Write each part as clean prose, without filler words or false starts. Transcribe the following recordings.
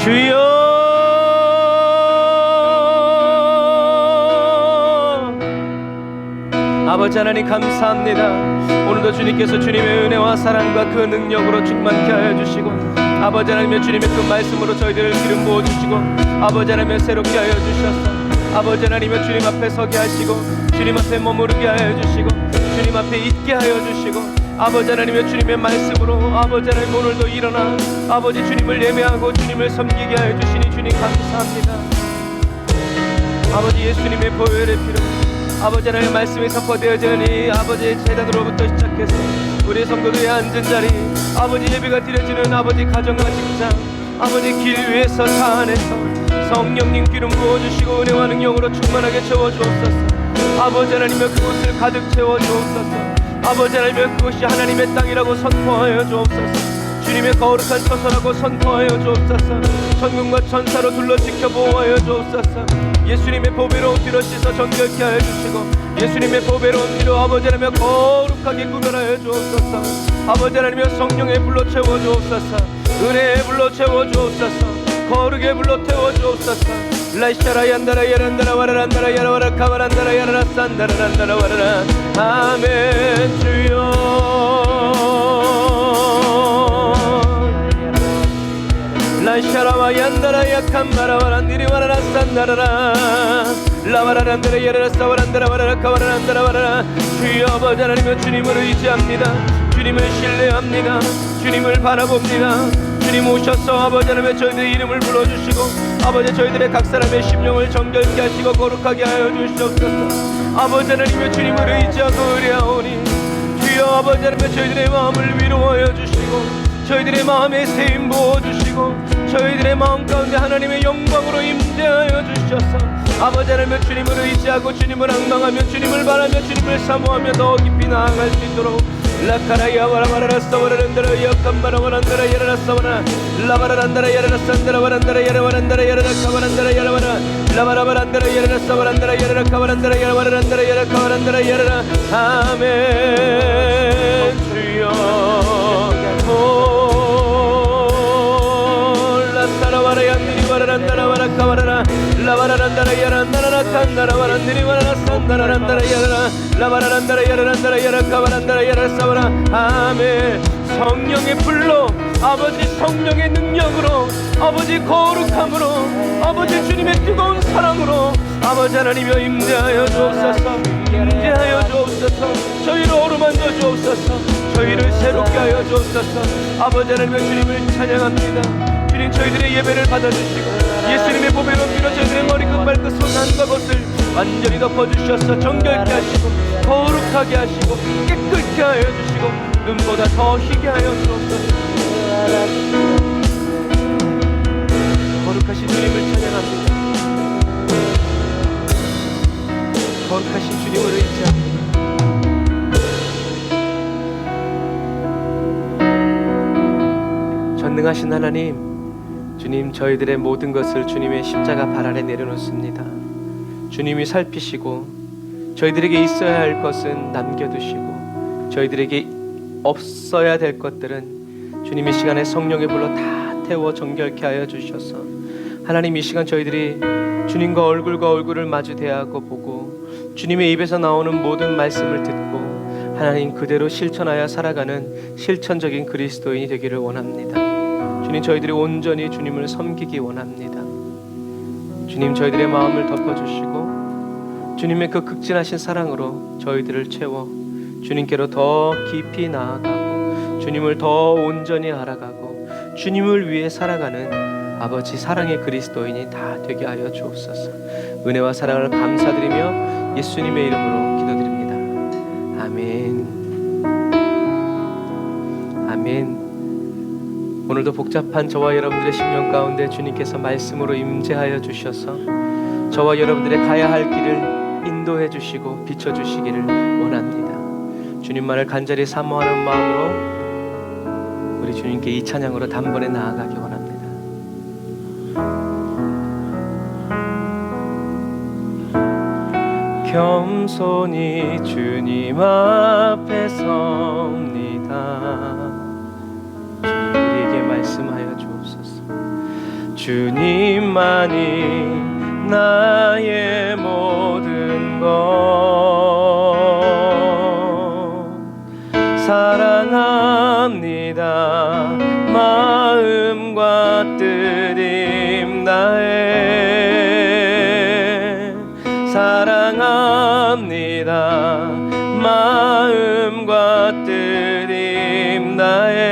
주여 아버지 하나님 감사합니다. 오늘도 주님께서 주님의 은혜와 사랑과 그 능력으로 충만케 하여 주시고 아버지 하나님의 주님의 그 말씀으로 저희들을 기름 부어주시고 아버지 하나님의 새롭게 하여 주셔서 아버지 하나님의 주님 앞에 서게 하시고 주님 앞에 머무르게 하여 주시고 주님 앞에 있게 하여 주시고 아버지 하나님의 주님의 말씀으로 아버지 하나님 오늘도 일어나 아버지 주님을 예배하고 주님을 섬기게 하여 주시니 주님 감사합니다. 아버지 예수님의 보혈의 피로 아버지 하나님의 말씀이 선포되어지는 이 아버지의 재단으로부터 시작해서 우리 성도들의 앉은 자리 아버지 예배가 드려지는 아버지 가정과 직장 아버지 길 위에서 차 안에서 성령님 기름 부어주시고 은혜와 능력으로 충만하게 채워주옵소서. 아버지 하나님의 그곳을 가득 채워주옵소서. 아버지 하나님의 그것이 하나님의 땅이라고 선포하여 주옵소서. 주님의 거룩한 처소라고 선포하여 주옵소서. 천군과 천사로 둘러 지켜 보호하여 주옵소서. 예수님의 보배로운 피로 씻어 정결케 하여 주시고 예수님의 보배로운 피로 아버지 하나님의 거룩하게 구별하여 주옵소서. 아버지 하나님의 성령의 불로 채워 주옵소서. 은혜의 불로 채워 주옵소서. 거룩의 불로 태워 주옵소서. 라이샤라 얀다라 야란다라 와라란다라 야라와라 카바란다라 야라라 산다라란다라 와라라 아멘. 주여 라이샤라와 얀다라 야칸바라와란 니리와라라 산다라라 라와라란다라 야라라 사와란다라 와라라 카바란다라 와라라 주여 아버지 하나님의 주님을 의지합니다. 주님을 신뢰합니다. 주님을 바라봅니다. 주님 오셔서 아버지 하나님의 저희들의 이름을 불러주시고 아버지 저희들의 각 사람의 심령을 정결케 하시고 거룩하게 하여 주시옵소서. 아버지 하나님의 주님을 의지하고 의뢰하오니 주여 아버지 하나님의 저희들의 마음을 위로하여 주시고 저희들의 마음에 세임 부어주시고 저희들의 마음 가운데 하나님의 영광으로 임재하여 주셔서 아버지 하나님의 주님을 의지하고 주님을 앙망하며 주님을 바라며 주님을 사모하며 더 깊이 나아갈 수 있도록 라카라야 와라바라라 사와라란다라 야칸바라 와란다라 야라라 사와라 라바라란다라 야라라 산다라 와란다라 야라 와란다라 야라라 카바란다라 야라 와라 라바라바란다라 야라라 사와란다라 야라라 카바란다라 야라 와란다라 야라 카바란다라 야라라 아멘. 주여 라사라와라 얀디리 와라란다라 와라 카바라라 라바라란다라 야란다라 칸다라 와란디리 와라라 산다라란다라 야라라 라바라란다라 야라란다라 야라 카바란다라 야라 사와라 아멘. 성령의 불로 아버지 성령의 능력으로 아버지 거룩함으로 아버지 주님의 뜨거운 사랑으로 아버지 하나님여 임재하여 주옵소서. 임재하여 주옵소서. 저희를 어루만져 주옵소서. 저희를 새롭게 하여 주옵소서. 아버지 하나님여 주님을 찬양합니다. 주님 저희들의 예배를 받아주시고 예수님의 보배로운 피로 저희들의 머리끝 발끝 손 한과 것을 완전히 덮어주셔서 정결케 하시고 거룩하게 하시고 깨끗게 하여 주시고 눈보다 더 희게 하여 주옵소서. 거룩하신 주님을 찬양합니다. 거룩하신 주님을 의지합니다. 전능하신 하나님 주님 저희들의 모든 것을 주님의 십자가 발 아래 내려놓습니다. 주님이 살피시고 저희들에게 있어야 할 것은 남겨두시고 저희들에게 없어야 될 것들은 주님 이 시간에 성령의 불로 다 태워 정결케 하여 주셔서 하나님 이 시간 저희들이 주님과 얼굴과 얼굴을 마주 대하고 보고 주님의 입에서 나오는 모든 말씀을 듣고 하나님 그대로 실천하여 살아가는 실천적인 그리스도인이 되기를 원합니다. 주님 저희들이 온전히 주님을 섬기기 원합니다. 주님 저희들의 마음을 덮어주시고 주님의 그 극진하신 사랑으로 저희들을 채워 주님께로 더 깊이 나아가고 주님을 더 온전히 알아가고 주님을 위해 살아가는 아버지 사랑의 그리스도인이 다 되게 하여 주옵소서. 은혜와 사랑을 감사드리며 예수님의 이름으로 기도드립니다. 아멘. 아멘. 오늘도 복잡한 저와 여러분들의 심령 가운데 주님께서 말씀으로 임재하여 주셔서 저와 여러분들의 가야 할 길을 인도해 주시고 비춰 주시기를 원합니다. 주님만을 간절히 사모하는 마음으로 우리 주님께 이 찬양으로 단번에 나아가기 원합니다. 겸손히 주님 앞에 섭니다. 말씀하여 주옵소서. 주님만이 나의 모든 것. 사랑합니다. 마음과 뜻임 나의. 사랑합니다. 마음과 뜻임 나의.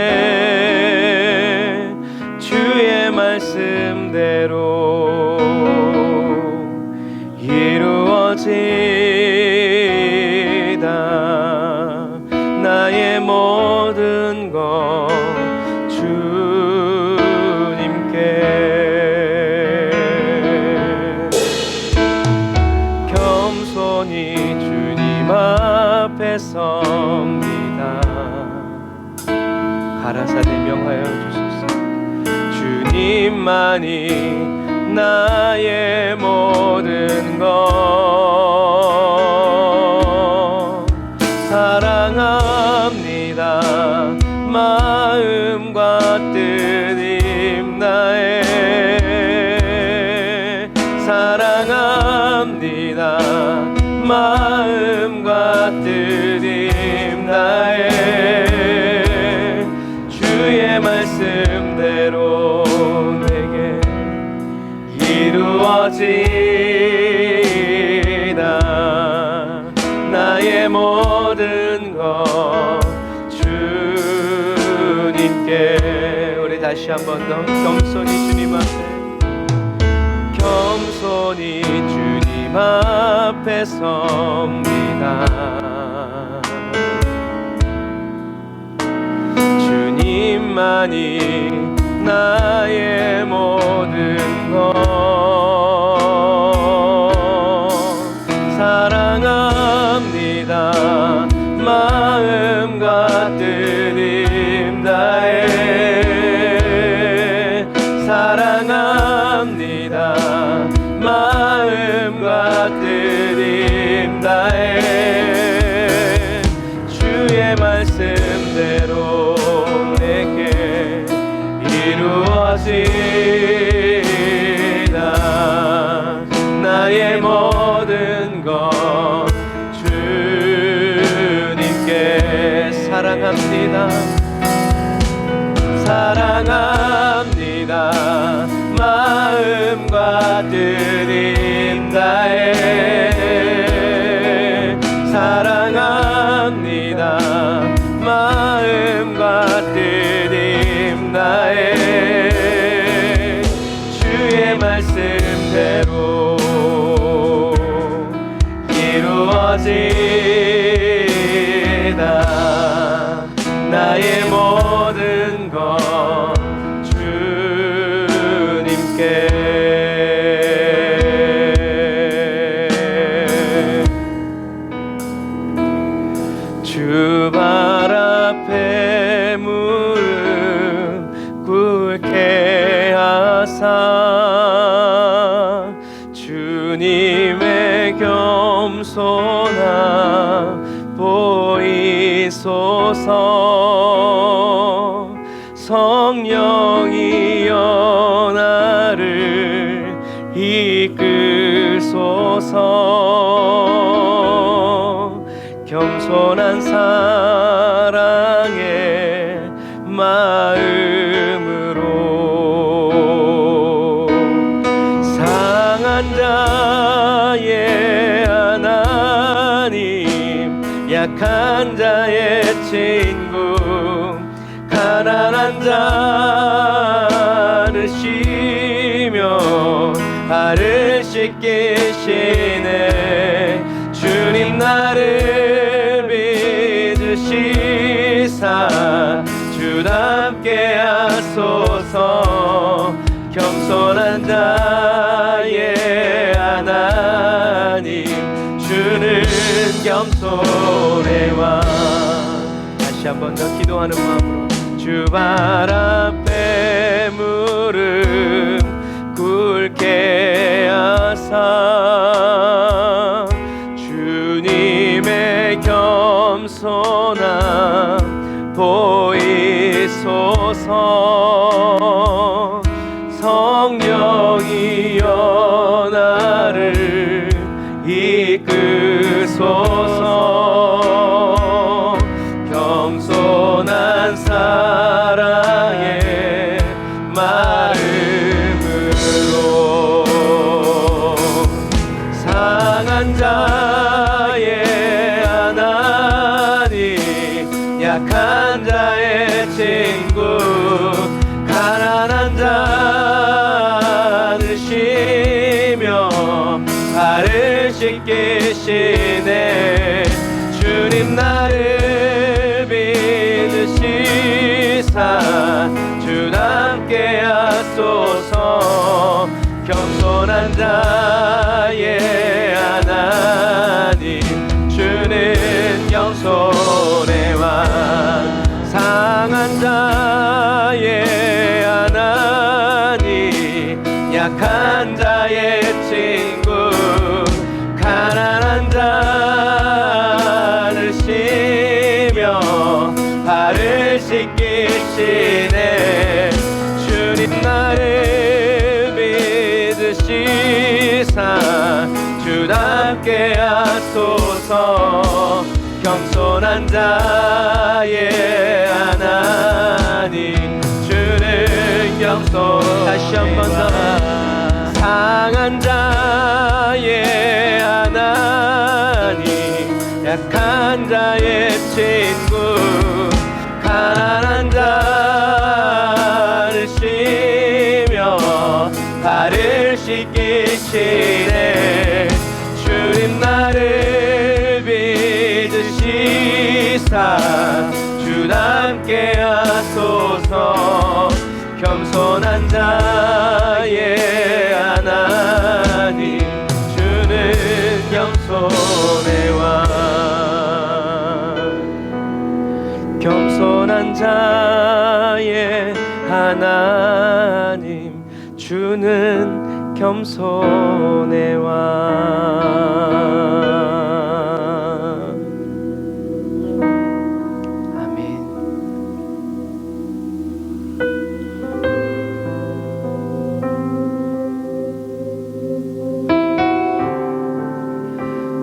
주의 말씀대로 이루어지다. 나의 모든 것 주님께. 겸손히 주님 앞에 섭니다. 가라사대 명하여 주소서. 주님만이 나의 모든 것. 사랑합니다. 마음과 뜻임 나의. 사랑합니다. 마음과 뜻임 나의. 주의 말씀대로 내게 이루어지다. 나의 모든 것 주님께. 우리 다시 한 번 더 겸손히 주님 앞에. 겸손히 주님 앞에 섭니다. 주님만이 나의 모든 것. 사랑합니다. 마음과 뜻임 나의. 사랑합니다. 마음과 뜻임 나의. 주의 말씀대로 내게 이루어지다. 나의 모든 것 주님께. 사랑합니다. 사랑합니다. 마음과 뜻임 나의. 사랑합니다. 마음과 뜻임 나의. 주의 말씀대로 이루어지다. 나의 모든 것 주님께. 주 발 앞에 무릎 꿇게 하사. 주님의 겸손함 보이소서. 성령이여 나를 이끌소서. 겸손한 사랑의 마음으로. 상한 자의 하나님, 약한 자의 친구. 가난한 자를 쉬며 발을 씻기시네. 주님 나를 믿으시사 주답게 하소서. 겸손한 자의 하나님, 주는 겸손의 왕. 다시 한 번 더 기도하는 마음으로. 주 발 앞에 무릎 꿇게 하사. 주님의 겸손함 보이소서. 성령 성령이여 나를 이끄소서. 겸손한 사랑의 마음으로 상한 자의 하나님, 약한 자의 친구, 가난한 자를 쉬며 발을 씻기시네. 주님 나를 믿으시사 주 함께 하소서. 겸손한 자의 하나님, 주는 영손의 왕. 상한 자의 하나님, 약한 자의 친구, 가난한 자를 쉬며 발을 씻기시네. 주님 나를 믿으시사 주 함께 하소서. 겸손한 자의 하나님, 주는 영손. 다시 한 번 더. 상한 자의 하나님, 약한 자의 친구, 가난한 자를 쉬며 발을 씻기시네. 주님 나를 믿으시사 주 함께 하소서. 겸손한 자의 하나님, 주는 영손의 왕. 겸손한 자의 하나님, 주는 겸손의 왕.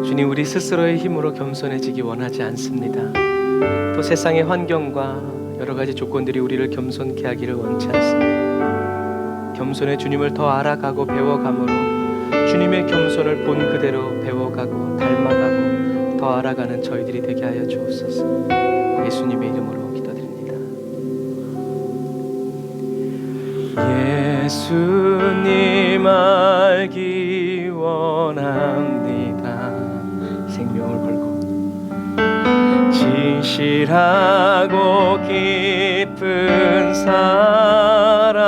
주님, 우리 스스로의 힘으로 겸손해지기 원하지 않습니다. 또 세상의 환경과 여러 가지 조건들이 우리를 겸손케 하기를 원치 않습니다. 겸손의 주님을 더 알아가고 배워감으로 주님의 겸손을 본 그대로 배워가고 닮아가고 더 알아가는 저희들이 되게 하여 주옵소서. 예수님의 이름으로 기도드립니다. 예수님 알기 원합니다. 생명을 걸고 진실하고 깊은 사랑,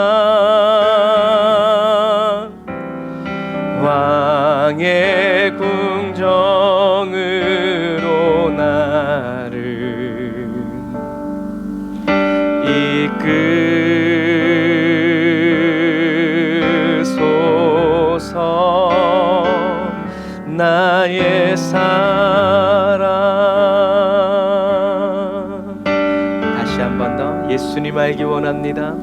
왕의 궁정으로 나를 이끄소서. 나의 사랑. 다시 한 번 더. 예수님 알기 원합니다.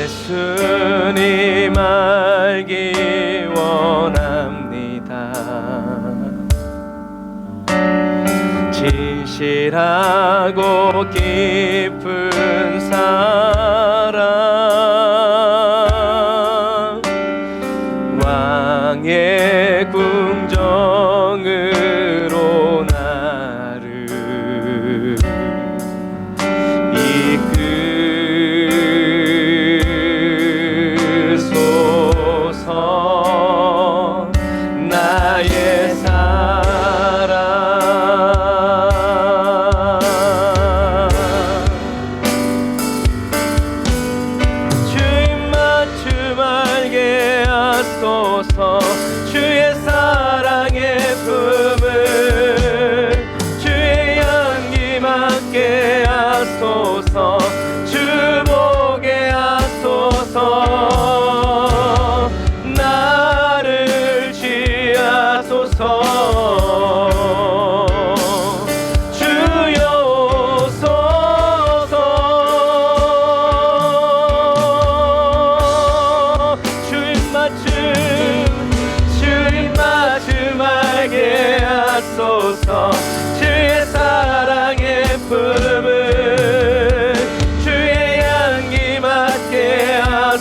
예수님 알기 원합니다. 진실하고 깊은 사랑, 왕의 궁정으로 나를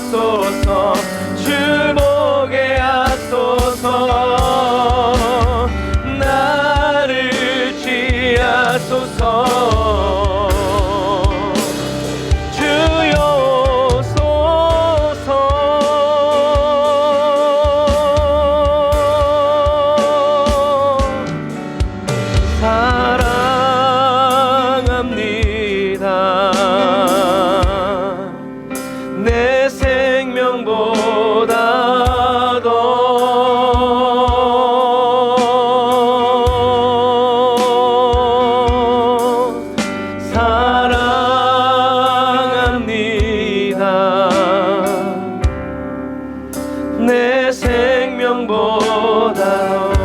하소서 주 보게 하소서 나를 취하소서 주여 오소서 사랑합니다 내 생명보다 더 사랑합니다 내 생명보다 더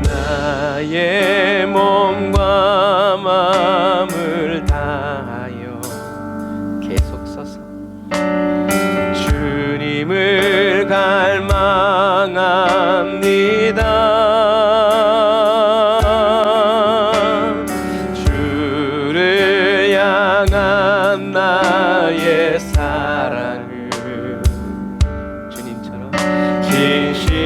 나의 몸과 마음을 다하여 계속 서서 주님을 갈망합니다 주를 향한 나의 사랑을 주님처럼 진실케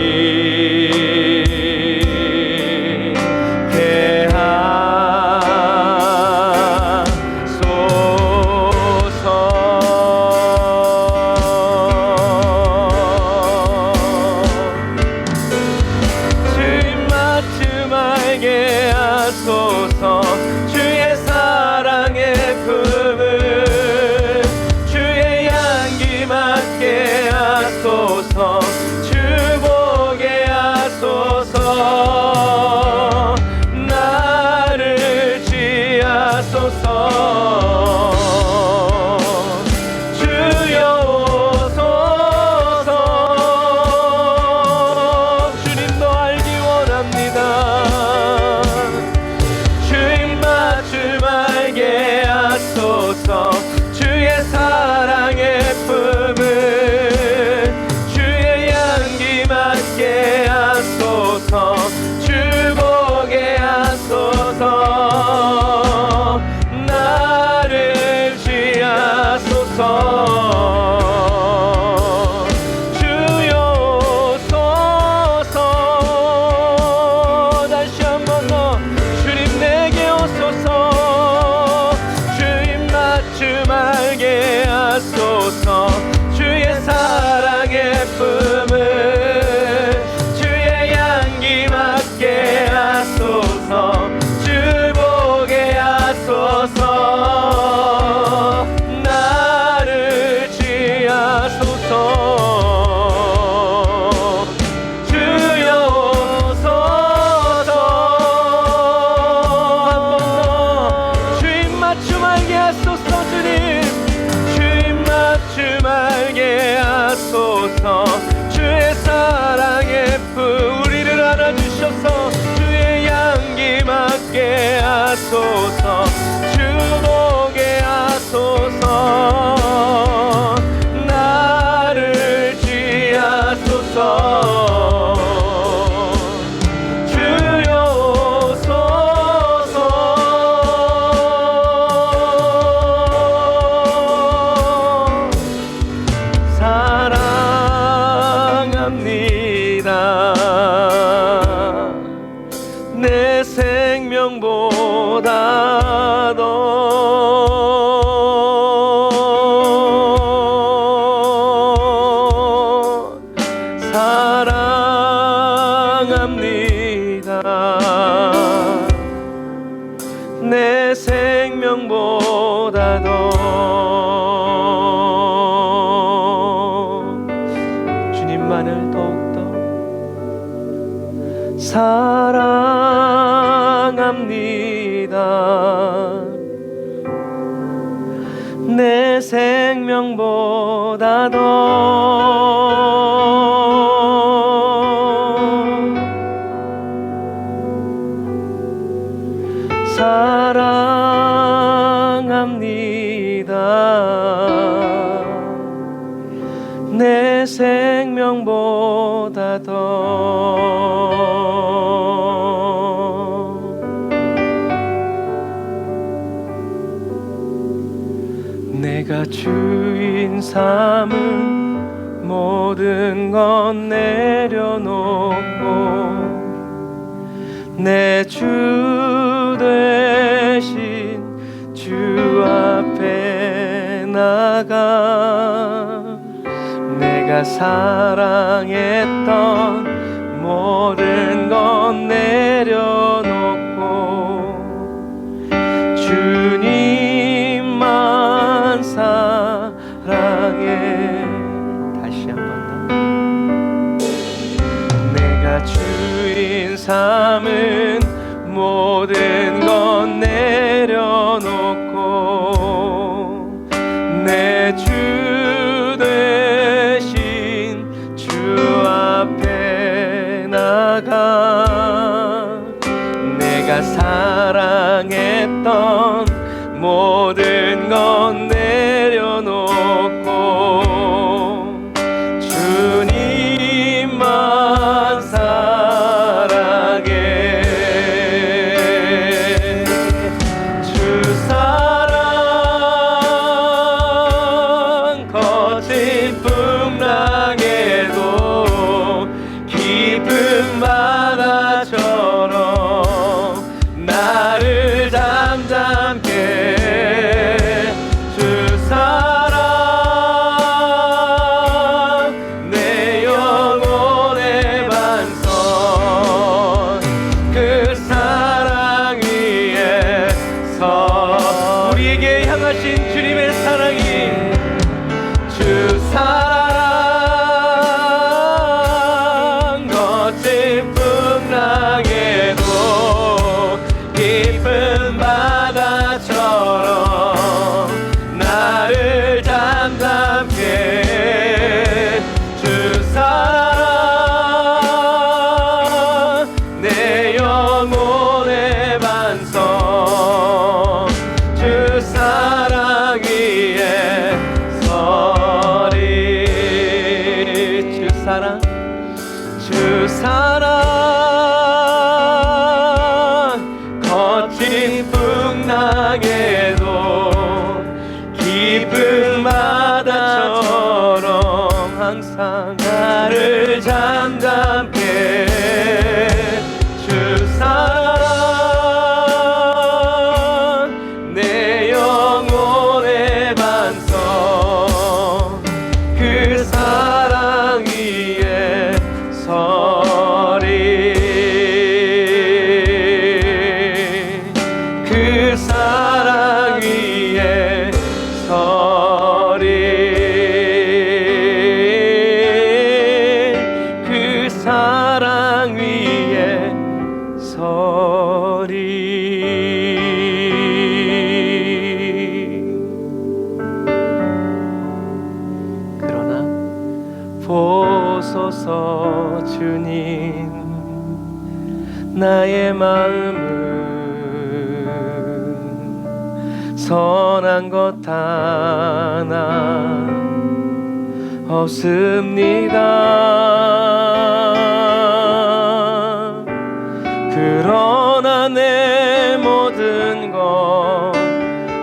하소서 주님 맞춤 알게 하소서 주의 사랑의 품을 주의 향기 맡게 하소서 주 보게 하소서 나를 취하소서 주여 오소서 주님도 알기 원합니다 주님 맞춤 알게 하소서 주의 사랑의 품을 주의 향기 맡게 하소서 주 보게 하소서 나를 취하소서 주여 오소서 다시 한 번 더 주님 내게 오소서 주님 맞춤 알게 하소서 주의 사랑의 품을 주의 향기 맡게 하소서 주 보게 하소서 나를 취하소서 주여 오소서 한 번 더 주님 맞춤 알게 하소서 주님 맞춤 알게 하소서 주의 사랑의 품 우리를 안아주셔서 주의 향기 맡게 하소서 주 보게 하소서 나를 취하소서 주여 오소서 사랑합니다 내 생명보다 더 사랑합니다 내 생명보다 더 주님만을 더욱더 사랑합니다 내 생명보다 더 사랑합니다 내 생명보다 더 내가 주인 삼은 모든 건 내려놓고 내 주 되신 주 앞에 나가 내가 사랑했던 모든 건 내려놓고 주님만 사랑해. 다시 한 번 더. 내가 주인 삼은 모든 건 내려놓고 내 주 되신 주 앞에 나가 내가 사랑했던 모든 건 내려놓고 주님만 사랑해. 주 사랑 거친 풍랑에도 깊은 바다처럼 나를 잠잠케 주 사랑 내 영혼의 반석 그 사랑 위에서 우리에게 향하신 주님의 사랑이 주 사랑 거친 풍랑에도 깊은 바다처럼 나를 잠잠케 주 사랑 내 영혼의 반석 주 사랑 위에 서리. 주 사랑 주 사랑 거친 풍랑에도 깊은 바다처럼 항상 나를 잠잠케 주 사랑 내 영혼의 반석 그 사랑 위에 서리. 그 사랑 위에 서리. 그 사랑 위에 서리. 그러나 보소서 주님 나의 마음은 선한 것 하나 없습니다. 그러나 내 모든 것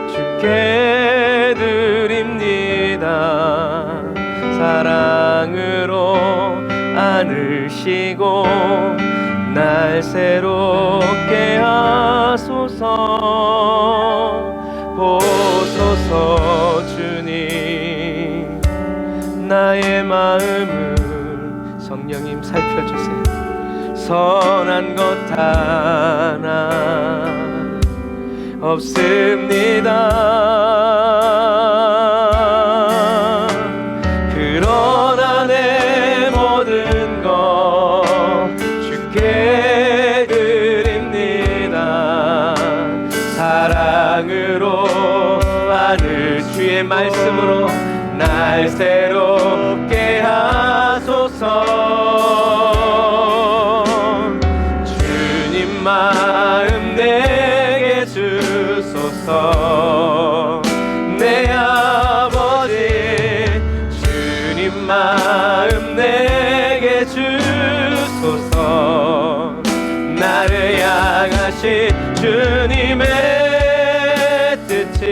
주께 드립니다. 사랑으로 안으시고 날 새롭게 하소서. 보소서 주님 나의 마음을 성령님 살펴주세요. 선한 것 하나 없습니다. 그러나 내 모든 것 주께 드립니다. 사랑으로 하늘 주의 말씀으로 날 새롭게 하소서. 주님 마음 내게 주소서. 내 아버지 주님 마음 내게 주소서. 나를 향하신 주님의 뜻이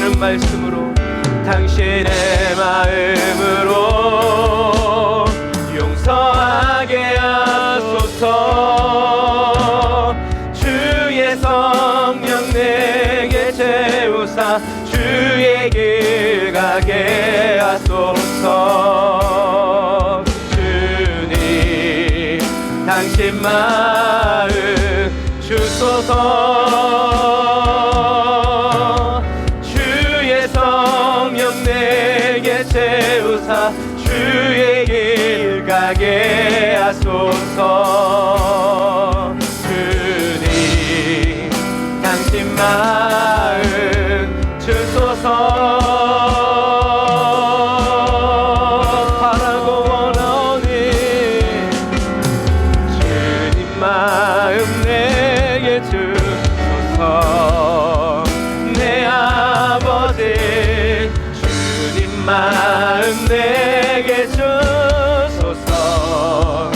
하는 말씀으로 당신의 마음으로 용서하게 하소서. 주의 성령 내게 채우사 주의 길 가게 하소서. 주님 당신 마음 주소서. 주의 성령 내게 채우사 주의 길 가게 하소서. 주님 당신 마음 주소서. 바라고 원하오니 주님 마음 내게 주소서. 내 아버지 주님 마음 내게 주소서.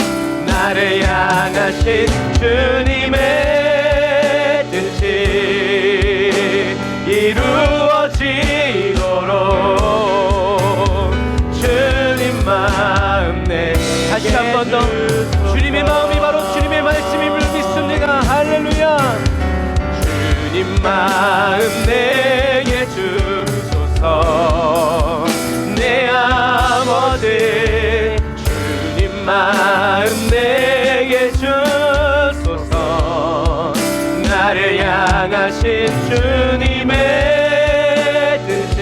나를 향하신 주님의 뜻이 이루어지도록 주님 마음 내 다시 한 번 더 주님의 마음이 바로 주님의 말씀임을 믿습니다. 할렐루야. 주님 마음 내게 주소서. 내 아버지 주님 마음 내게 주소서. 나를 향하신 주님의 뜻이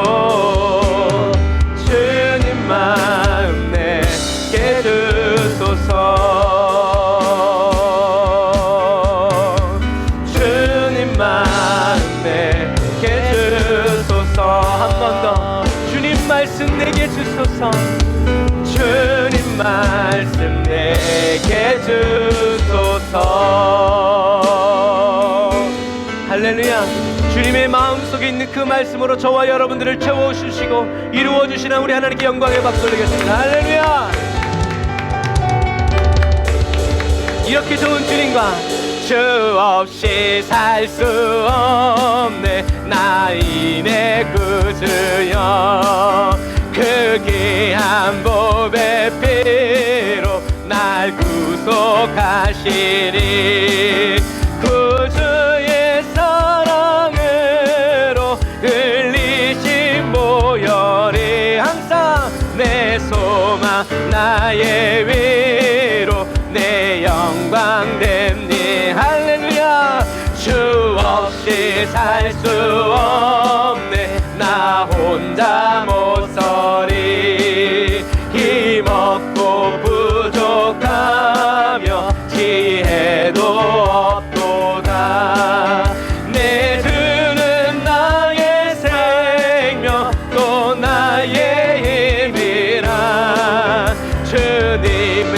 이루어지도록 주님 마음 내게 주소서. 주님 마음 내게 주소서. 한 번 더 주님 말씀 내게 주소서. 주님 말씀 내게 주소서. 할렐루야. 주님의 마음속에 있는 그 말씀으로 저와 여러분들을 채워주시고 이루어주시는 우리 하나님께 영광의 박수 올리겠습니다. 할렐루야. 이렇게 좋은 주님과 주 없이 살 수 없네 나인의 구주여. 그 귀한 보배 피로 날 구속하시리. 구주의 사랑으로 흘리신 보혈이 항상 내 소망 나의 위로 내 영광 됨니. 할렐루야. 주 없이 살 수 없네 나 혼자 못 서리. 힘없고 부족하며 지혜도 없도다. 내 주는 나의 생명 또 나의 힘이라. 주님을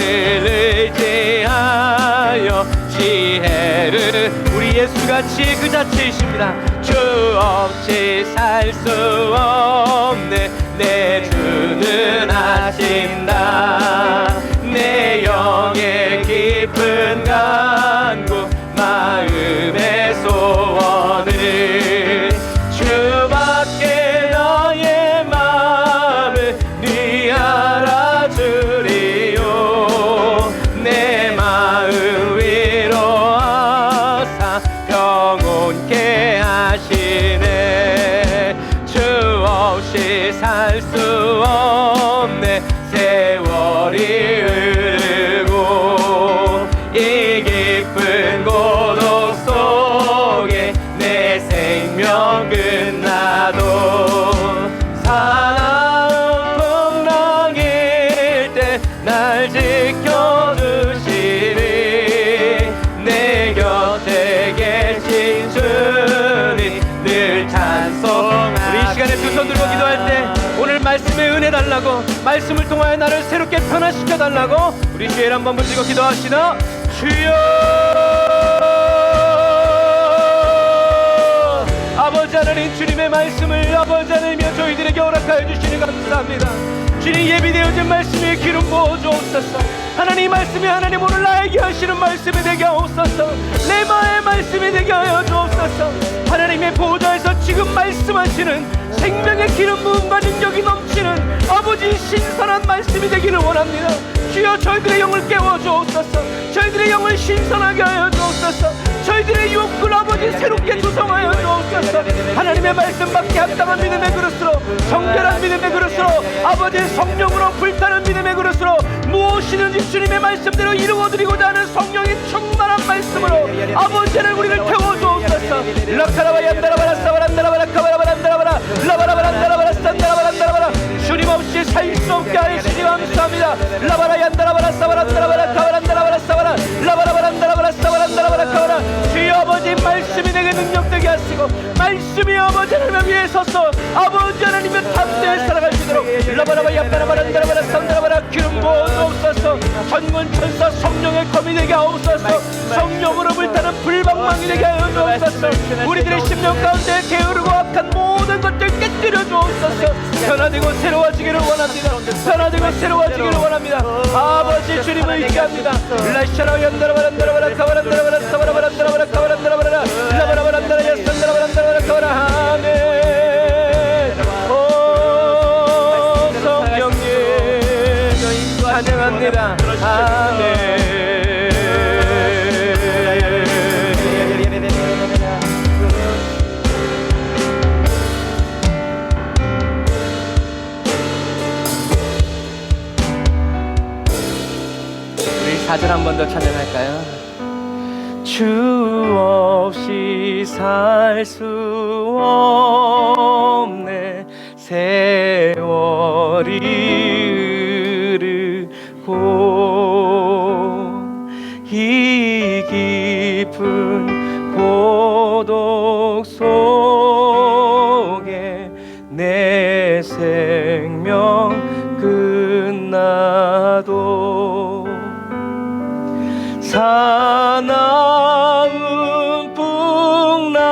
의지하여 지혜를 우리 예수같이 그 자체이십니다. 주 없이 살 수 없네 내 주는 하신다. 내 영의 깊은 간구 마음의 소원을 주밖에 너의 마음을 네 알아주리요. 내 마음 위로하사 평온케 하시네. 주 없이 살 수 없네 세월이 흐르고 이 깊은 고독 속에 내 생명 끝나도 사나운 풍랑일 때 날 지켜주시리. 내 곁에 계신 주님 늘 찬송하리. 우리 이 시간에 두 손 들고 기도할 때 오늘 말씀의 은혜 달라고 말씀을 통하여 나를 새롭게 변화시켜 달라고 우리 주의 한번 붙들고 기도합시다. 주여. 아버지 하나님 주님의 말씀을 아버지 하나님이여 저희들에게 허락하여 주시니 감사합니다. 주님 예비되어진 말씀 위에 기름 부어 주옵소서. 하나님 말씀이 하나님 오늘 나에게 하시는 말씀이 되게 하옵소서. 레마의 말씀이 되게 하여 주옵소서. 하나님의 보좌에서 지금 말씀하시는 생명의 기름 부음과 능력이 넘치는 아버지 신선한 말씀이 되기를 원합니다. 주여 저희들의 영을 깨워 주옵소서. 저희들의 영을 신선하게 하여 주옵소서. 저희들의 욕구를 아버지 새롭게 구성하여 주옵소서. 하나님의 말씀 받게 합당한 믿음의 그릇으로, 정결한 믿음의 그릇으로, 아버지 성령으로 불타는 믿음의 그릇으로 무엇이든지 주님의 말씀대로 이루어드리고자 하는 성령의 충만한 말씀으로 아버지는 우리를 태워 주옵소서. 주님 없이 살 수 없게 하시니 감사합니다. 주여 아버지 말씀이 내게 능력되게 하시고 말씀이 아버지 하나님 위에 서서 아버지 하나님의 탑대에 살아갈 수 있도록 기름 부어 주옵소서. 천군 천사 성령의 검이 되게 하옵소서. 성령으로 불타는 불방망이 되게 하여 주옵소서. 우리들의 심령 가운데 게으르고 악한 모든 것들 깨뜨려 주옵소서. 변화되고 새로워지기를 원합니다. 변화되고 새로워지기를 원합니다. 아버지 주님을 의지합니다. 아멘. 오 성령님 찬양합니다. 아멘. 우리 4절 한 번 더 찬양할까요? 주 없이 살 수 없네. 세월이 흐르고 이 깊은 고독 속에 내 생명 끝나도 사나운 풍랑일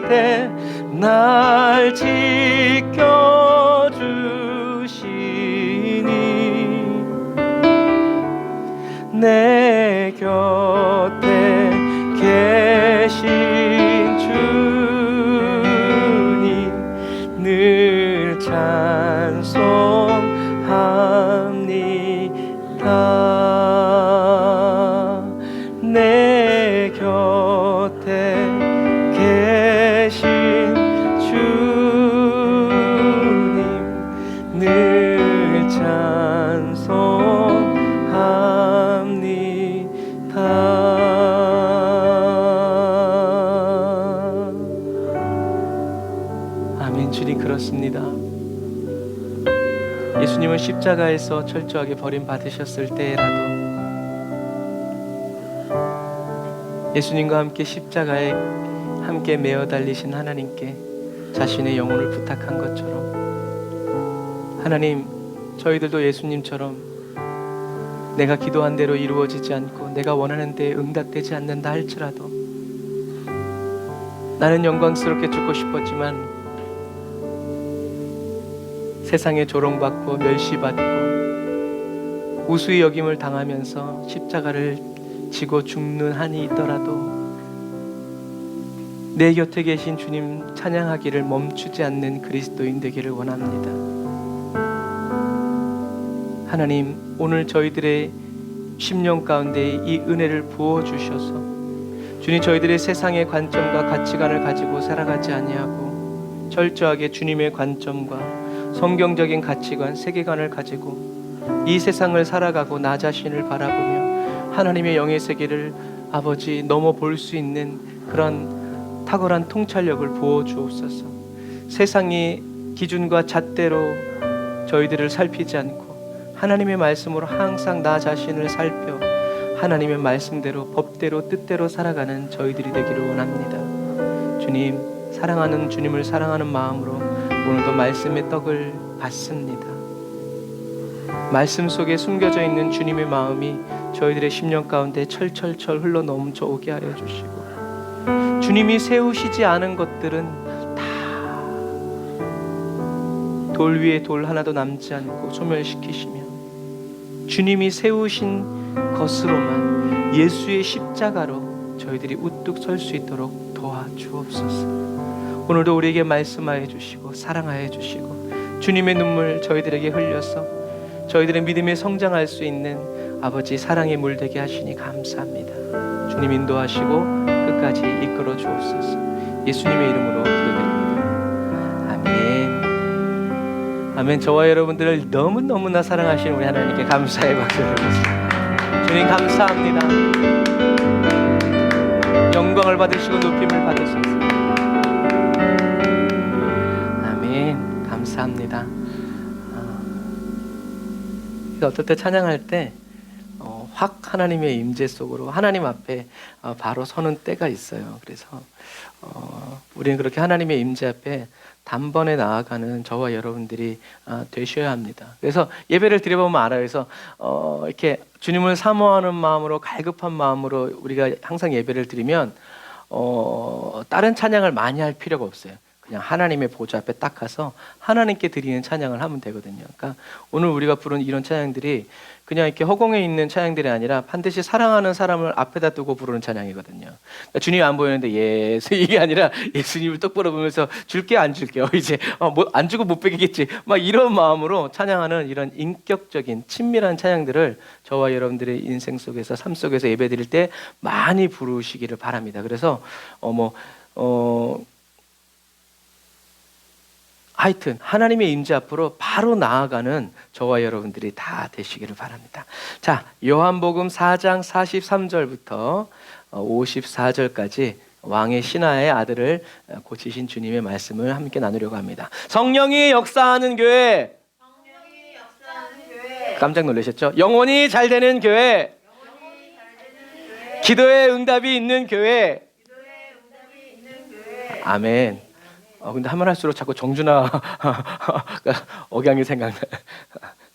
때 날 지켜주시니 내 곁에 계신 주님 늘 찬송합니다. 내 곁에 계신 주님 늘 찬송합니다. 아멘. 주님 그렇습니다. 예수님은 십자가에서 철저하게 버림받으셨을 때라도 예수님과 함께 십자가에 함께 메어 달리신 하나님께 자신의 영혼을 부탁한 것처럼 하나님, 저희들도 예수님처럼 내가 기도한 대로 이루어지지 않고 내가 원하는 데에 응답되지 않는다 할지라도 나는 영광스럽게 죽고 싶었지만 세상에 조롱받고 멸시받고 우수히 여김을 당하면서 십자가를 지고 죽는 한이 있더라도 내 곁에 계신 주님 찬양하기를 멈추지 않는 그리스도인 되기를 원합니다. 하나님, 오늘 저희들의 심령 가운데 이 은혜를 부어주셔서 주님 저희들의 세상의 관점과 가치관을 가지고 살아가지 아니하고 철저하게 주님의 관점과 성경적인 가치관, 세계관을 가지고 이 세상을 살아가고 나 자신을 바라보며 하나님의 영의 세계를 아버지 넘어볼 수 있는 그런 탁월한 통찰력을 부어주옵소서. 세상의 기준과 잣대로 저희들을 살피지 않고 하나님의 말씀으로 항상 나 자신을 살펴 하나님의 말씀대로 법대로 뜻대로 살아가는 저희들이 되기를 원합니다. 주님, 사랑하는 주님을 사랑하는 마음으로 오늘도 말씀의 떡을 받습니다. 말씀 속에 숨겨져 있는 주님의 마음이 저희들의 심령 가운데 철철철 흘러 넘쳐 오게 하여 주시고 주님이 세우시지 않은 것들은 다 돌 위에 돌 하나도 남지 않고 소멸시키시며 주님이 세우신 것으로만 예수의 십자가로 저희들이 우뚝 설 수 있도록 도와주옵소서. 오늘도 우리에게 말씀하여 주시고 사랑하여 주시고 주님의 눈물 저희들에게 흘려서 저희들의 믿음에 성장할 수 있는 아버지 사랑의 물 되게 하시니 감사합니다. 주님 인도하시고 끝까지 이끌어 주옵소서. 예수님의 이름으로 기도드립니다. 아멘. 아멘. 저와 여러분들을 너무너무나 사랑하시는 우리 하나님께 감사의 박수를 드리겠습니다. 주님 감사합니다. 영광을 받으시고 높임을 받으소서. 아멘. 감사합니다. 어떨 때 찬양할 때 확 하나님의 임재 속으로 하나님 앞에 바로 서는 때가 있어요. 그래서 우리는 그렇게 하나님의 임재 앞에 단번에 나아가는 저와 여러분들이 되셔야 합니다. 그래서 예배를 드려보면 알아요. 그래서 이렇게 주님을 사모하는 마음으로 갈급한 마음으로 우리가 항상 예배를 드리면 다른 찬양을 많이 할 필요가 없어요. 그냥 하나님의 보좌 앞에 딱 가서 하나님께 드리는 찬양을 하면 되거든요. 그러니까 오늘 우리가 부른 이런 찬양들이 그냥 이렇게 허공에 있는 찬양들이 아니라 반드시 사랑하는 사람을 앞에다 두고 부르는 찬양이거든요. 그러니까 주님이 안 보이는데 예수 이게 아니라 예수님을 똑바로 보면서 줄게 안 줄게요. 이제 뭐 안 주고 못 베기겠지. 막 이런 마음으로 찬양하는 이런 인격적인 친밀한 찬양들을 저와 여러분들의 인생 속에서 삶 속에서 예배 드릴 때 많이 부르시기를 바랍니다. 그래서 하여튼 하나님의 임재 앞으로 바로 나아가는 저와 여러분들이 다 되시기를 바랍니다. 자, 요한복음 4장 43절부터 54절까지 왕의 신하의 아들을 고치신 주님의 말씀을 함께 나누려고 합니다. 성령이 역사하는 교회. 깜짝 놀라셨죠? 영원히 잘 되는 교회. 기도의 응답이 있는 교회. 아멘. 근데 하면 할수록 자꾸 정준하 억양이 생각나.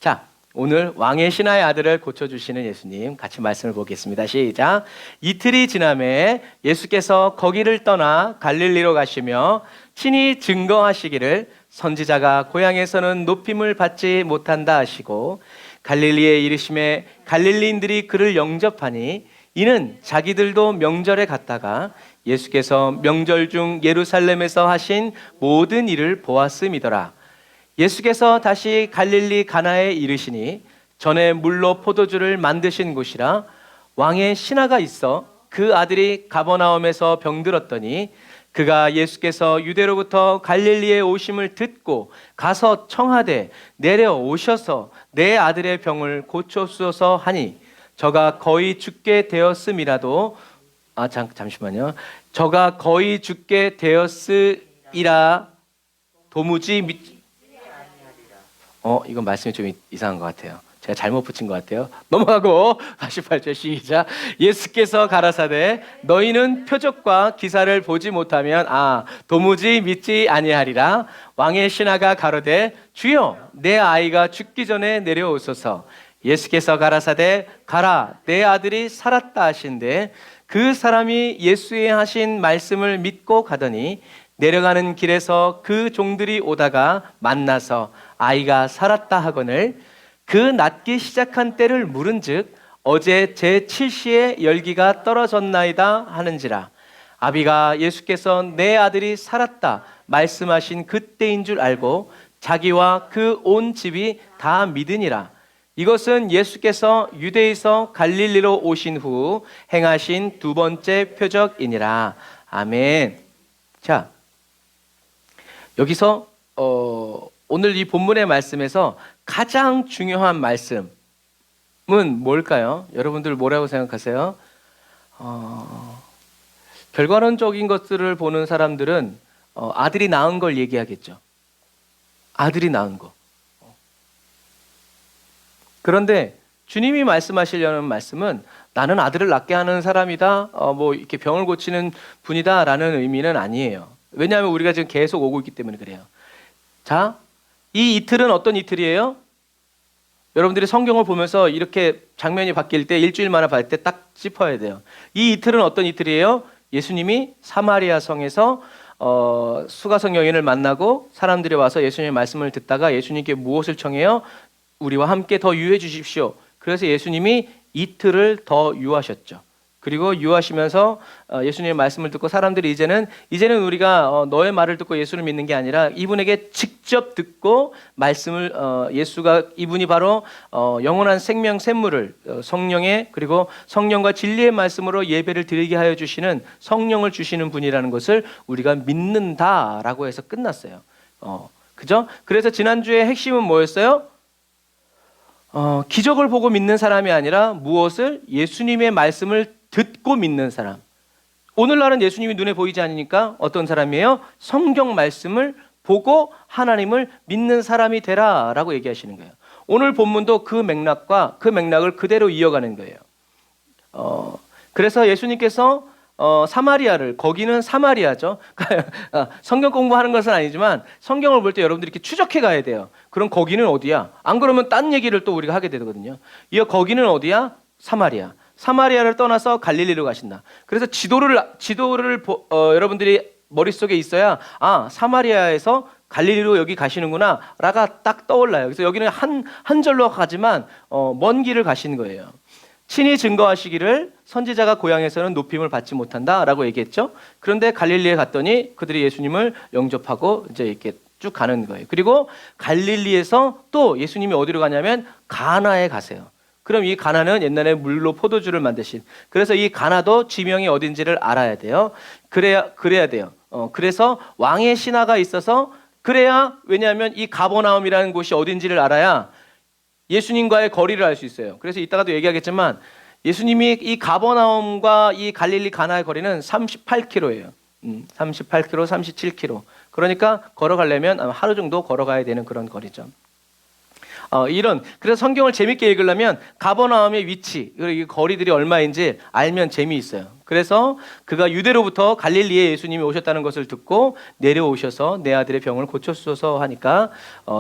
자, 오늘 왕의 신하의 아들을 고쳐주시는 예수님 같이 말씀을 보겠습니다. 시작. 이틀이 지남에 예수께서 거기를 떠나 갈릴리로 가시며 친히 증거하시기를 선지자가 고향에서는 높임을 받지 못한다 하시고 갈릴리에 이르심에 갈릴리인들이 그를 영접하니 이는 자기들도 명절에 갔다가 예수께서 명절 중 예루살렘에서 하신 모든 일을 보았음이더라. 예수께서 다시 갈릴리 가나에 이르시니 전에 물로 포도주를 만드신 곳이라 왕의 신하가 있어 그 아들이 가버나움에서 병들었더니 그가 예수께서 유대로부터 갈릴리에 오심을 듣고 가서 청하되 내려오셔서 내 아들의 병을 고쳐주소서 하니 저가 거의 죽게 되었음이라도 잠시만요. 저가 거의 죽게 되었으이라 도무지 이건 말씀이 좀 이상한 것 같아요. 제가 잘못 붙인 것 같아요. 넘어가고 48절 시작. 예수께서 가라사대 너희는 표적과 기사를 보지 못하면 도무지 믿지 아니하리라. 왕의 신하가 가로되 주여 내 아이가 죽기 전에 내려오소서. 예수께서 가라사대 가라 내 아들이 살았다 하신대 그 사람이 예수의 하신 말씀을 믿고 가더니 내려가는 길에서 그 종들이 오다가 만나서 아이가 살았다 하거늘 그 낫기 시작한 때를 물은즉 어제 제7시에 열기가 떨어졌나이다 하는지라. 아비가 예수께서 내 아들이 살았다 말씀하신 그때인 줄 알고 자기와 그 온 집이 다 믿으니라. 이것은 예수께서 유대에서 갈릴리로 오신 후 행하신 두 번째 표적이니라. 아멘. 자, 여기서 오늘 이 본문의 말씀에서 가장 중요한 말씀은 뭘까요? 여러분들 뭐라고 생각하세요? 결과론적인 것들을 보는 사람들은 아들이 낳은 걸 얘기하겠죠. 아들이 낳은 거. 그런데 주님이 말씀하시려는 말씀은 나는 아들을 낳게 하는 사람이다, 뭐 이렇게 병을 고치는 분이다라는 의미는 아니에요. 왜냐하면 우리가 지금 계속 오고 있기 때문에 그래요. 자, 이 이틀은 어떤 이틀이에요? 여러분들이 성경을 보면서 이렇게 장면이 바뀔 때 일주일마다 볼 때 딱 짚어야 돼요. 이 이틀은 어떤 이틀이에요? 예수님이 사마리아 성에서 수가성 여인을 만나고 사람들이 와서 예수님의 말씀을 듣다가 예수님께 무엇을 청해요? 우리와 함께 더 유해 주십시오. 그래서 예수님이 이틀을 더 유하셨죠. 그리고 유하시면서 예수님의 말씀을 듣고 사람들이 이제는 우리가 너의 말을 듣고 예수를 믿는 게 아니라 이분에게 직접 듣고 말씀을 예수가 이분이 바로 영원한 생명 샘물을 성령의 그리고 성령과 진리의 말씀으로 예배를 드리게 하여 주시는 성령을 주시는 분이라는 것을 우리가 믿는다라고 해서 끝났어요. 그죠? 그래서 지난주에 핵심은 뭐였어요? 기적을 보고 믿는 사람이 아니라 무엇을? 예수님의 말씀을 듣고 믿는 사람. 오늘날은 예수님이 눈에 보이지 않으니까 어떤 사람이에요? 성경 말씀을 보고 하나님을 믿는 사람이 되라라고 얘기하시는 거예요. 오늘 본문도 그 맥락을 그대로 이어가는 거예요. 그래서 예수님께서 사마리아를, 거기는 사마리아죠. 성경 공부하는 것은 아니지만 성경을 볼 때 여러분들이 이렇게 추적해 가야 돼요. 그럼 거기는 어디야? 안 그러면 딴 얘기를 또 우리가 하게 되거든요. 이어 거기는 어디야? 사마리아. 사마리아를 떠나서 갈릴리로 가신다. 그래서 지도를 여러분들이 머릿속에 있어야 사마리아에서 갈릴리로 여기 가시는구나 라가 딱 떠올라요. 그래서 여기는 한 절로 가지만 먼 길을 가시는 거예요. 친히 증거하시기를 선지자가 고향에서는 높임을 받지 못한다라고 얘기했죠. 그런데 갈릴리에 갔더니 그들이 예수님을 영접하고 이제 이렇게 쭉 가는 거예요. 그리고 갈릴리에서 또 예수님이 어디로 가냐면 가나에 가세요. 그럼 이 가나는 옛날에 물로 포도주를 만드신, 그래서 이 가나도 지명이 어딘지를 알아야 돼요. 그래야 돼요. 그래서 왕의 신하가 있어서 그래야, 왜냐하면 이 가버나움이라는 곳이 어딘지를 알아야 예수님과의 거리를 알 수 있어요. 그래서 이따가도 얘기하겠지만 예수님이 이 가버나움과 이 갈릴리 가나의 거리는 38km예요. 38km, 37km. 그러니까 걸어가려면 아마 하루 정도 걸어가야 되는 그런 거리죠. 그래서 성경을 재밌게 읽으려면 가버나움의 위치, 그리고 이 거리들이 얼마인지 알면 재미있어요. 그래서 그가 유대로부터 갈릴리에 예수님이 오셨다는 것을 듣고 내려오셔서 내 아들의 병을 고쳐주소서 하니까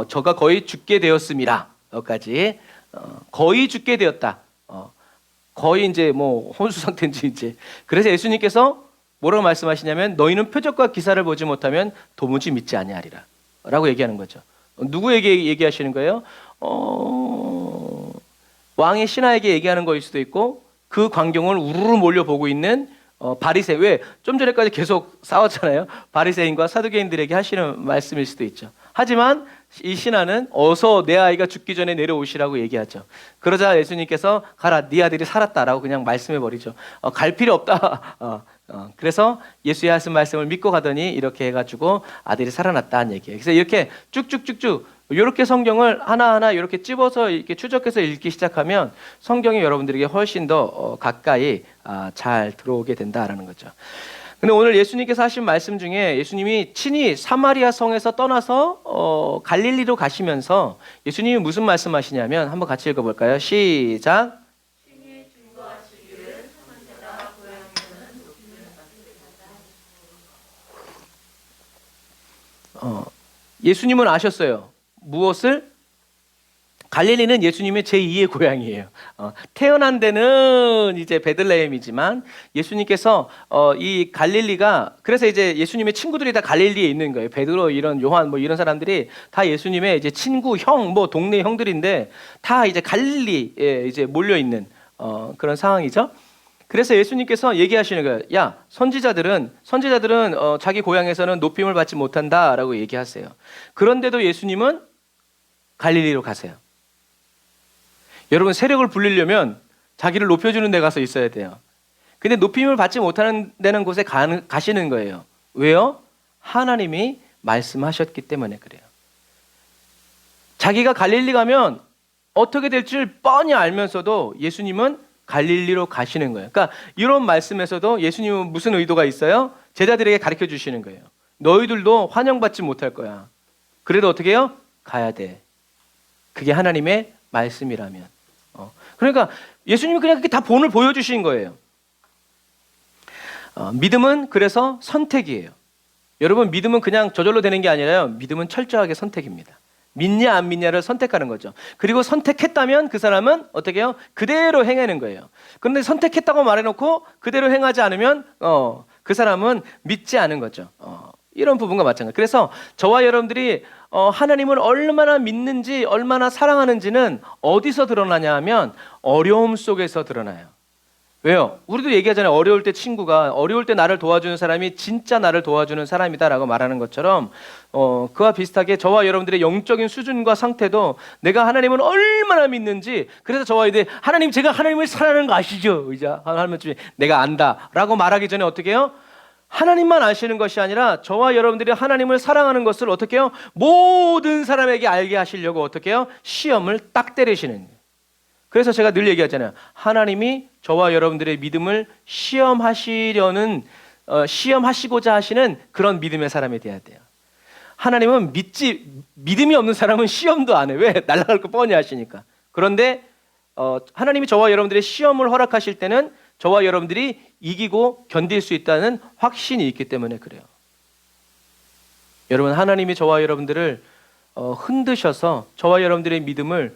저가 거의 죽게 되었습니다. 여기까지. 거의 죽게 되었다. 거의 이제 뭐 혼수 상태인지 이제. 그래서 예수님께서 뭐라고 말씀하시냐면 너희는 표적과 기사를 보지 못하면 도무지 믿지 아니하리라 라고 얘기하는 거죠. 누구에게 얘기하시는 거예요? 왕의 신하에게 얘기하는 거일 수도 있고 그 광경을 우르르 몰려보고 있는 바리새, 왜 좀 전에까지 계속 싸웠잖아요. 바리새인과 사두개인들에게 하시는 말씀일 수도 있죠. 하지만 이 신하는 어서 내 아이가 죽기 전에 내려오시라고 얘기하죠. 그러자 예수님께서 가라, 네 아들이 살았다라고 그냥 말씀해버리죠. 갈 필요 없다. 그래서 예수의 하신 말씀을 믿고 가더니 이렇게 해가지고 아들이 살아났다는 얘기예요. 그래서 이렇게 쭉쭉쭉쭉 이렇게 성경을 하나하나 이렇게 찝어서 이렇게 추적해서 읽기 시작하면 성경이 여러분들에게 훨씬 더 가까이 잘 들어오게 된다라는 거죠. 근데 오늘 예수님께서 하신 말씀 중에 예수님이 친히 사마리아 성에서 떠나서 갈릴리로 가시면서 예수님이 무슨 말씀하시냐면 한번 같이 읽어볼까요? 시작. 예수님은 아셨어요. 무엇을? 갈릴리는 예수님의 제2의 고향이에요. 태어난 데는 이제 베들레헴이지만 예수님께서 이 갈릴리가, 그래서 이제 예수님의 친구들이 다 갈릴리에 있는 거예요. 베드로, 이런 요한 뭐 이런 사람들이 다 예수님의 이제 친구, 형, 뭐 동네 형들인데 다 이제 갈릴리에 이제 몰려 있는 그런 상황이죠. 그래서 예수님께서 얘기하시는 거예요. 야, 선지자들은 자기 고향에서는 높임을 받지 못한다라고 얘기하세요. 그런데도 예수님은 갈릴리로 가세요. 여러분, 세력을 불리려면 자기를 높여주는 데 가서 있어야 돼요. 근데 높임을 받지 못하는 데는 곳에 가시는 거예요. 왜요? 하나님이 말씀하셨기 때문에 그래요. 자기가 갈릴리 가면 어떻게 될 줄 뻔히 알면서도 예수님은 갈릴리로 가시는 거예요. 그러니까 이런 말씀에서도 예수님은 무슨 의도가 있어요? 제자들에게 가르쳐 주시는 거예요. 너희들도 환영받지 못할 거야. 그래도 어떻게 해요? 가야 돼. 그게 하나님의 말씀이라면. 그러니까 예수님이 그냥 그렇게 다 본을 보여주신 거예요. 믿음은 그래서 선택이에요. 여러분, 믿음은 그냥 저절로 되는 게 아니라요. 믿음은 철저하게 선택입니다. 믿냐 안 믿냐를 선택하는 거죠. 그리고 선택했다면 그 사람은 어떻게 해요? 그대로 행하는 거예요. 그런데 선택했다고 말해놓고 그대로 행하지 않으면 그 사람은 믿지 않은 거죠. 이런 부분과 마찬가지. 그래서 저와 여러분들이 하나님을 얼마나 믿는지, 얼마나 사랑하는지는 어디서 드러나냐 하면 어려움 속에서 드러나요. 왜요? 우리도 얘기하잖아요. 어려울 때 친구가, 어려울 때 나를 도와주는 사람이 진짜 나를 도와주는 사람이다라고 말하는 것처럼 그와 비슷하게 저와 여러분들의 영적인 수준과 상태도 내가 하나님을 얼마나 믿는지, 그래서 저와 이제 하나님, 제가 하나님을 사랑하는 거 아시죠? 의자 하나님 내가 안다라고 말하기 전에 어떻게 해요? 하나님만 아시는 것이 아니라 저와 여러분들이 하나님을 사랑하는 것을 어떻게 해요? 모든 사람에게 알게 하시려고 어떻게 해요? 시험을 딱 때리시는. 그래서 제가 늘 얘기하잖아요. 하나님이 저와 여러분들의 믿음을 시험하시고자 하시는 그런 믿음의 사람이 돼야 돼요. 하나님은 믿음이 없는 사람은 시험도 안 해. 왜? 날아갈 거 뻔히 아시니까. 그런데 하나님이 저와 여러분들의 시험을 허락하실 때는 저와 여러분들이 이기고 견딜 수 있다는 확신이 있기 때문에 그래요. 여러분, 하나님이 저와 여러분들을 흔드셔서 저와 여러분들의 믿음을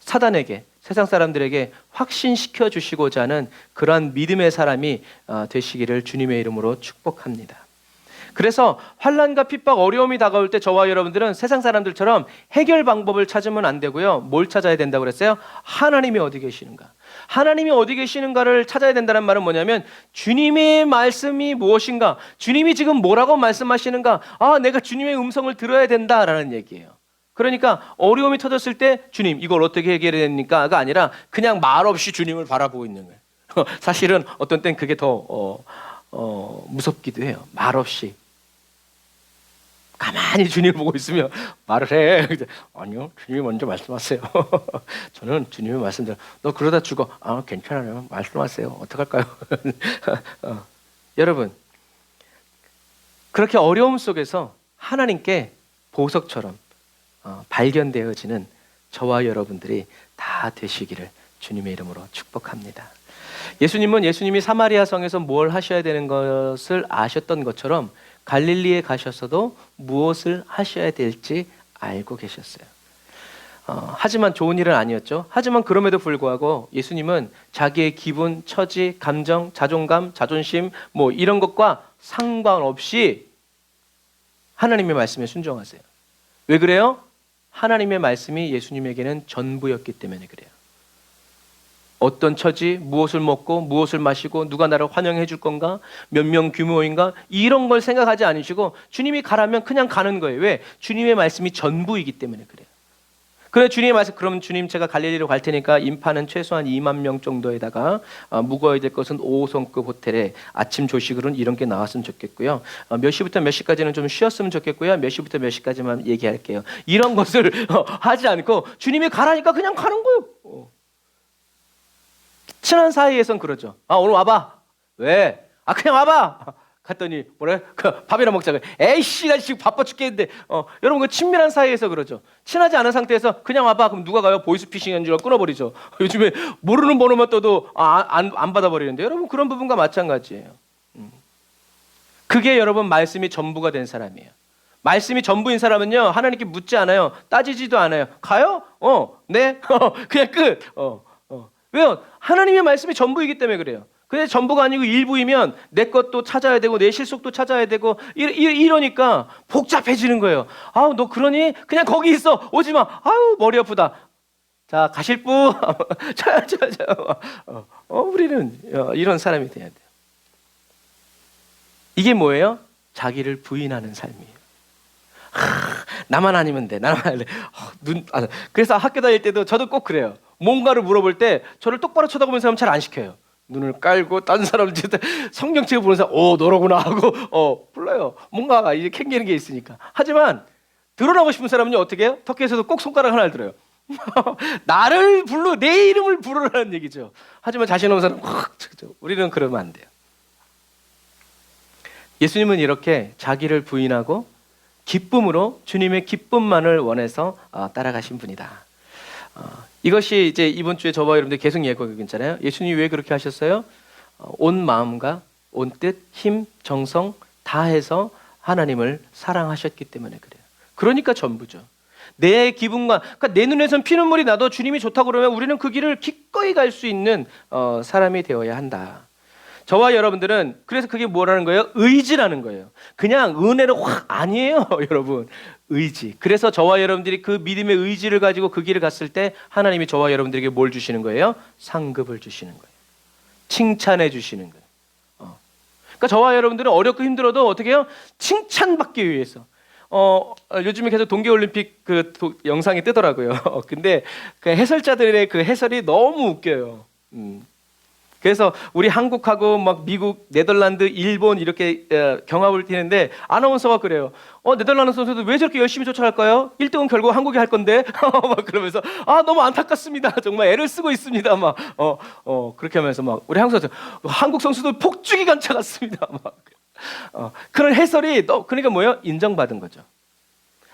사단에게, 세상 사람들에게 확신시켜 주시고자 하는 그러한 믿음의 사람이 되시기를 주님의 이름으로 축복합니다. 그래서 환난과 핍박, 어려움이 다가올 때 저와 여러분들은 세상 사람들처럼 해결 방법을 찾으면 안 되고요. 뭘 찾아야 된다고 그랬어요? 하나님이 어디 계시는가? 하나님이 어디 계시는가를 찾아야 된다는 말은 뭐냐면 주님의 말씀이 무엇인가? 주님이 지금 뭐라고 말씀하시는가? 내가 주님의 음성을 들어야 된다라는 얘기예요. 그러니까 어려움이 터졌을 때 주님 이걸 어떻게 해결해야 됩니까가 아니라 그냥 말없이 주님을 바라보고 있는 거예요. 사실은 어떤 땐 그게 더 무섭기도 해요. 말없이 가만히 주님을 보고 있으면 말을 해. 아니요, 주님이 먼저 말씀하세요. 저는 주님의 말씀대로. 너 그러다 죽어. 괜찮아요. 말씀하세요. 어떡할까요? 여러분, 그렇게 어려움 속에서 하나님께 보석처럼 발견되어지는 저와 여러분들이 다 되시기를 주님의 이름으로 축복합니다. 예수님이 사마리아 성에서 뭘 하셔야 되는 것을 아셨던 것처럼 갈릴리에 가셔서도 무엇을 하셔야 될지 알고 계셨어요. 하지만 좋은 일은 아니었죠. 하지만 그럼에도 불구하고 예수님은 자기의 기분, 처지, 감정, 자존감, 자존심 이런 것과 상관없이 하나님의 말씀에 순종하세요. 왜 그래요? 하나님의 말씀이 예수님에게는 전부였기 때문에 그래요. 어떤 처지, 무엇을 먹고 무엇을 마시고 누가 나를 환영해 줄 건가, 몇 명 규모인가, 이런 걸 생각하지 않으시고 주님이 가라면 그냥 가는 거예요. 왜? 주님의 말씀이 전부이기 때문에 그래요. 그래, 주님의 말씀, 그럼 주님 제가 갈릴리로 갈 테니까 인파는 최소한 2만 명 정도에다가 묵어야 될 것은 5성급 호텔에 아침 조식으로는 이런 게 나왔으면 좋겠고요. 몇 시부터 몇 시까지는 좀 쉬었으면 좋겠고요. 몇 시부터 몇 시까지만 얘기할게요. 이런 것을 하지 않고 주님이 가라니까 그냥 가는 거예요. 친한 사이에선 그러죠. 오늘 와봐. 왜? 그냥 와봐. 갔더니 뭐래? 밥이나 먹자고. 에이씨, 나 지금 바빠 죽겠는데. 여러분, 그 친밀한 사이에서 그러죠. 친하지 않은 상태에서 그냥 와봐. 그럼 누가 가요? 보이스피싱 연주를 끊어버리죠. 요즘에 모르는 번호만 떠도 안 받아버리는데, 여러분 그런 부분과 마찬가지예요. 그게 여러분 말씀이 전부가 된 사람이에요. 말씀이 전부인 사람은요, 하나님께 묻지 않아요. 따지지도 않아요. 가요? 네? 그냥 끝. 왜요? 하나님의 말씀이 전부이기 때문에 그래요. 근데 전부가 아니고 일부이면 내 것도 찾아야 되고 내 실속도 찾아야 되고 이러니까 복잡해지는 거예요. 너 그러니? 그냥 거기 있어. 오지 마. 머리 아프다. 자, 가실 분. 우리는 이런 사람이 돼야 돼요. 이게 뭐예요? 자기를 부인하는 삶이에요. 나만 아니면 돼. 나만 아니면 돼. 그래서 학교 다닐 때도 저도 꼭 그래요. 뭔가를 물어볼 때 저를 똑바로 쳐다보는 사람 잘 안 시켜요. 눈을 깔고 딴 사람 성경책을 보는 사람 너로구나 하고 불러요. 뭔가 이제 캥기는 게 있으니까. 하지만 드러나고 싶은 사람은요, 어떻게 해요? 터키에서도 꼭 손가락 하나를 들어요. 나를 내 이름을 부르라는 얘기죠. 하지만 자신 없는 사람은 확 쳐죠. 우리는 그러면 안 돼요. 예수님은 이렇게 자기를 부인하고 기쁨으로 주님의 기쁨만을 원해서 따라가신 분이다. 이것이 이제 이번 주에 저와 여러분들 계속 얘기하고 있잖아요. 예수님이 왜 그렇게 하셨어요? 온 마음과 온 뜻, 힘, 정성 다 해서 하나님을 사랑하셨기 때문에 그래요. 그러니까 전부죠. 내 기분과, 그러니까 내 눈에선 피눈물이 나도 주님이 좋다고 그러면 우리는 그 길을 기꺼이 갈 수 있는 사람이 되어야 한다. 저와 여러분들은 그래서 그게 뭐라는 거예요? 의지라는 거예요. 그냥 은혜로 확 아니에요, 여러분. 의지. 그래서 저와 여러분들이 그 믿음의 의지를 가지고 그 길을 갔을 때 하나님이 저와 여러분들에게 뭘 주시는 거예요? 상급을 주시는 거예요. 칭찬해 주시는 거예요. 그러니까 저와 여러분들은 어렵고 힘들어도 어떻게 해요? 칭찬받기 위해서. 요즘에 계속 동계올림픽 영상이 뜨더라고요. 근데 그 해설자들의 그 해설이 너무 웃겨요. 그래서 우리 한국하고 막 미국, 네덜란드, 일본 이렇게 경합을 뛰는데 아나운서가 그래요. 네덜란드 선수들 왜 저렇게 열심히 쫓아갈까요? 1등은 결국 한국이 할 건데 막 그러면서 너무 안타깝습니다. 정말 애를 쓰고 있습니다. 막 그렇게 하면서 막 우리 한국 선수들 폭죽이 간차 같습니다. 막 그런 해설이 그러니까 뭐예요? 인정받은 거죠.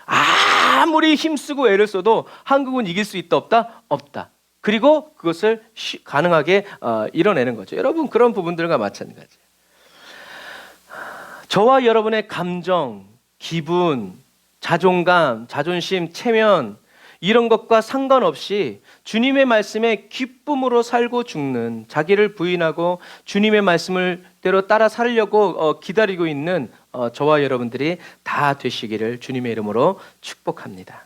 아무리 힘쓰고 애를 써도 한국은 이길 수 있다 없다? 없다. 그리고 그것을 가능하게 이뤄내는 거죠. 여러분 그런 부분들과 마찬가지예요. 저와 여러분의 감정, 기분, 자존감, 자존심, 체면 이런 것과 상관없이 주님의 말씀에 기쁨으로 살고 죽는 자기를 부인하고 주님의 말씀을 대로 따라 살려고 기다리고 있는 저와 여러분들이 다 되시기를 주님의 이름으로 축복합니다.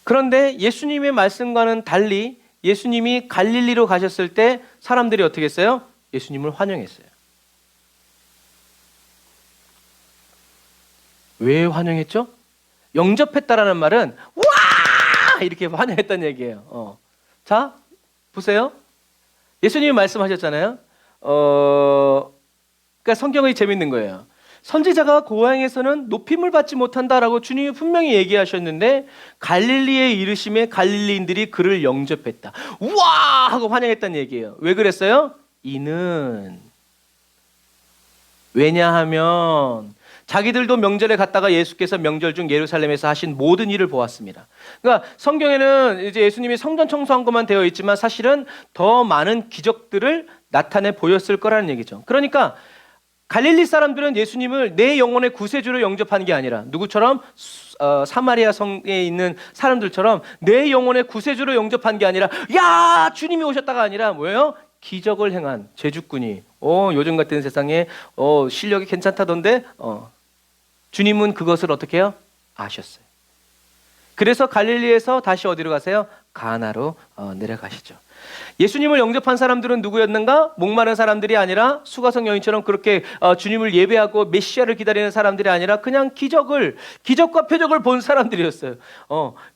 그런데 예수님의 말씀과는 달리 예수님이 갈릴리로 가셨을 때 사람들이 어떻게 했어요? 예수님을 환영했어요. 왜 환영했죠? 영접했다라는 말은 와! 이렇게 환영했다는 얘기예요. 자, 보세요. 예수님이 말씀하셨잖아요. 그러니까 성경이 재밌는 거예요. 선지자가 고향에서는 높임을 받지 못한다라고 주님이 분명히 얘기하셨는데 갈릴리에 이르심에 갈릴리인들이 그를 영접했다. 우와! 하고 환영했다는 얘기예요. 왜 그랬어요? 이는 왜냐하면 자기들도 명절에 갔다가 예수께서 명절 중 예루살렘에서 하신 모든 일을 보았습니다. 그러니까 성경에는 이제 예수님이 성전 청소한 것만 되어 있지만 사실은 더 많은 기적들을 나타내 보였을 거라는 얘기죠. 그러니까 갈릴리 사람들은 예수님을 내 영혼의 구세주로 영접하는 게 아니라 누구처럼 사마리아 성에 있는 사람들처럼 내 영혼의 구세주로 영접한 게 아니라 야 주님이 오셨다가 아니라 뭐예요? 기적을 행한 제주꾼이 요즘 같은 세상에 실력이 괜찮다던데 주님은 그것을 어떻게 해요? 아셨어요. 그래서 갈릴리에서 다시 어디로 가세요? 가나로 내려가시죠. 예수님을 영접한 사람들은 누구였는가? 목마른 사람들이 아니라 수가성 여인처럼 그렇게 주님을 예배하고 메시아를 기다리는 사람들이 아니라 그냥 기적과 표적을 본 사람들이었어요.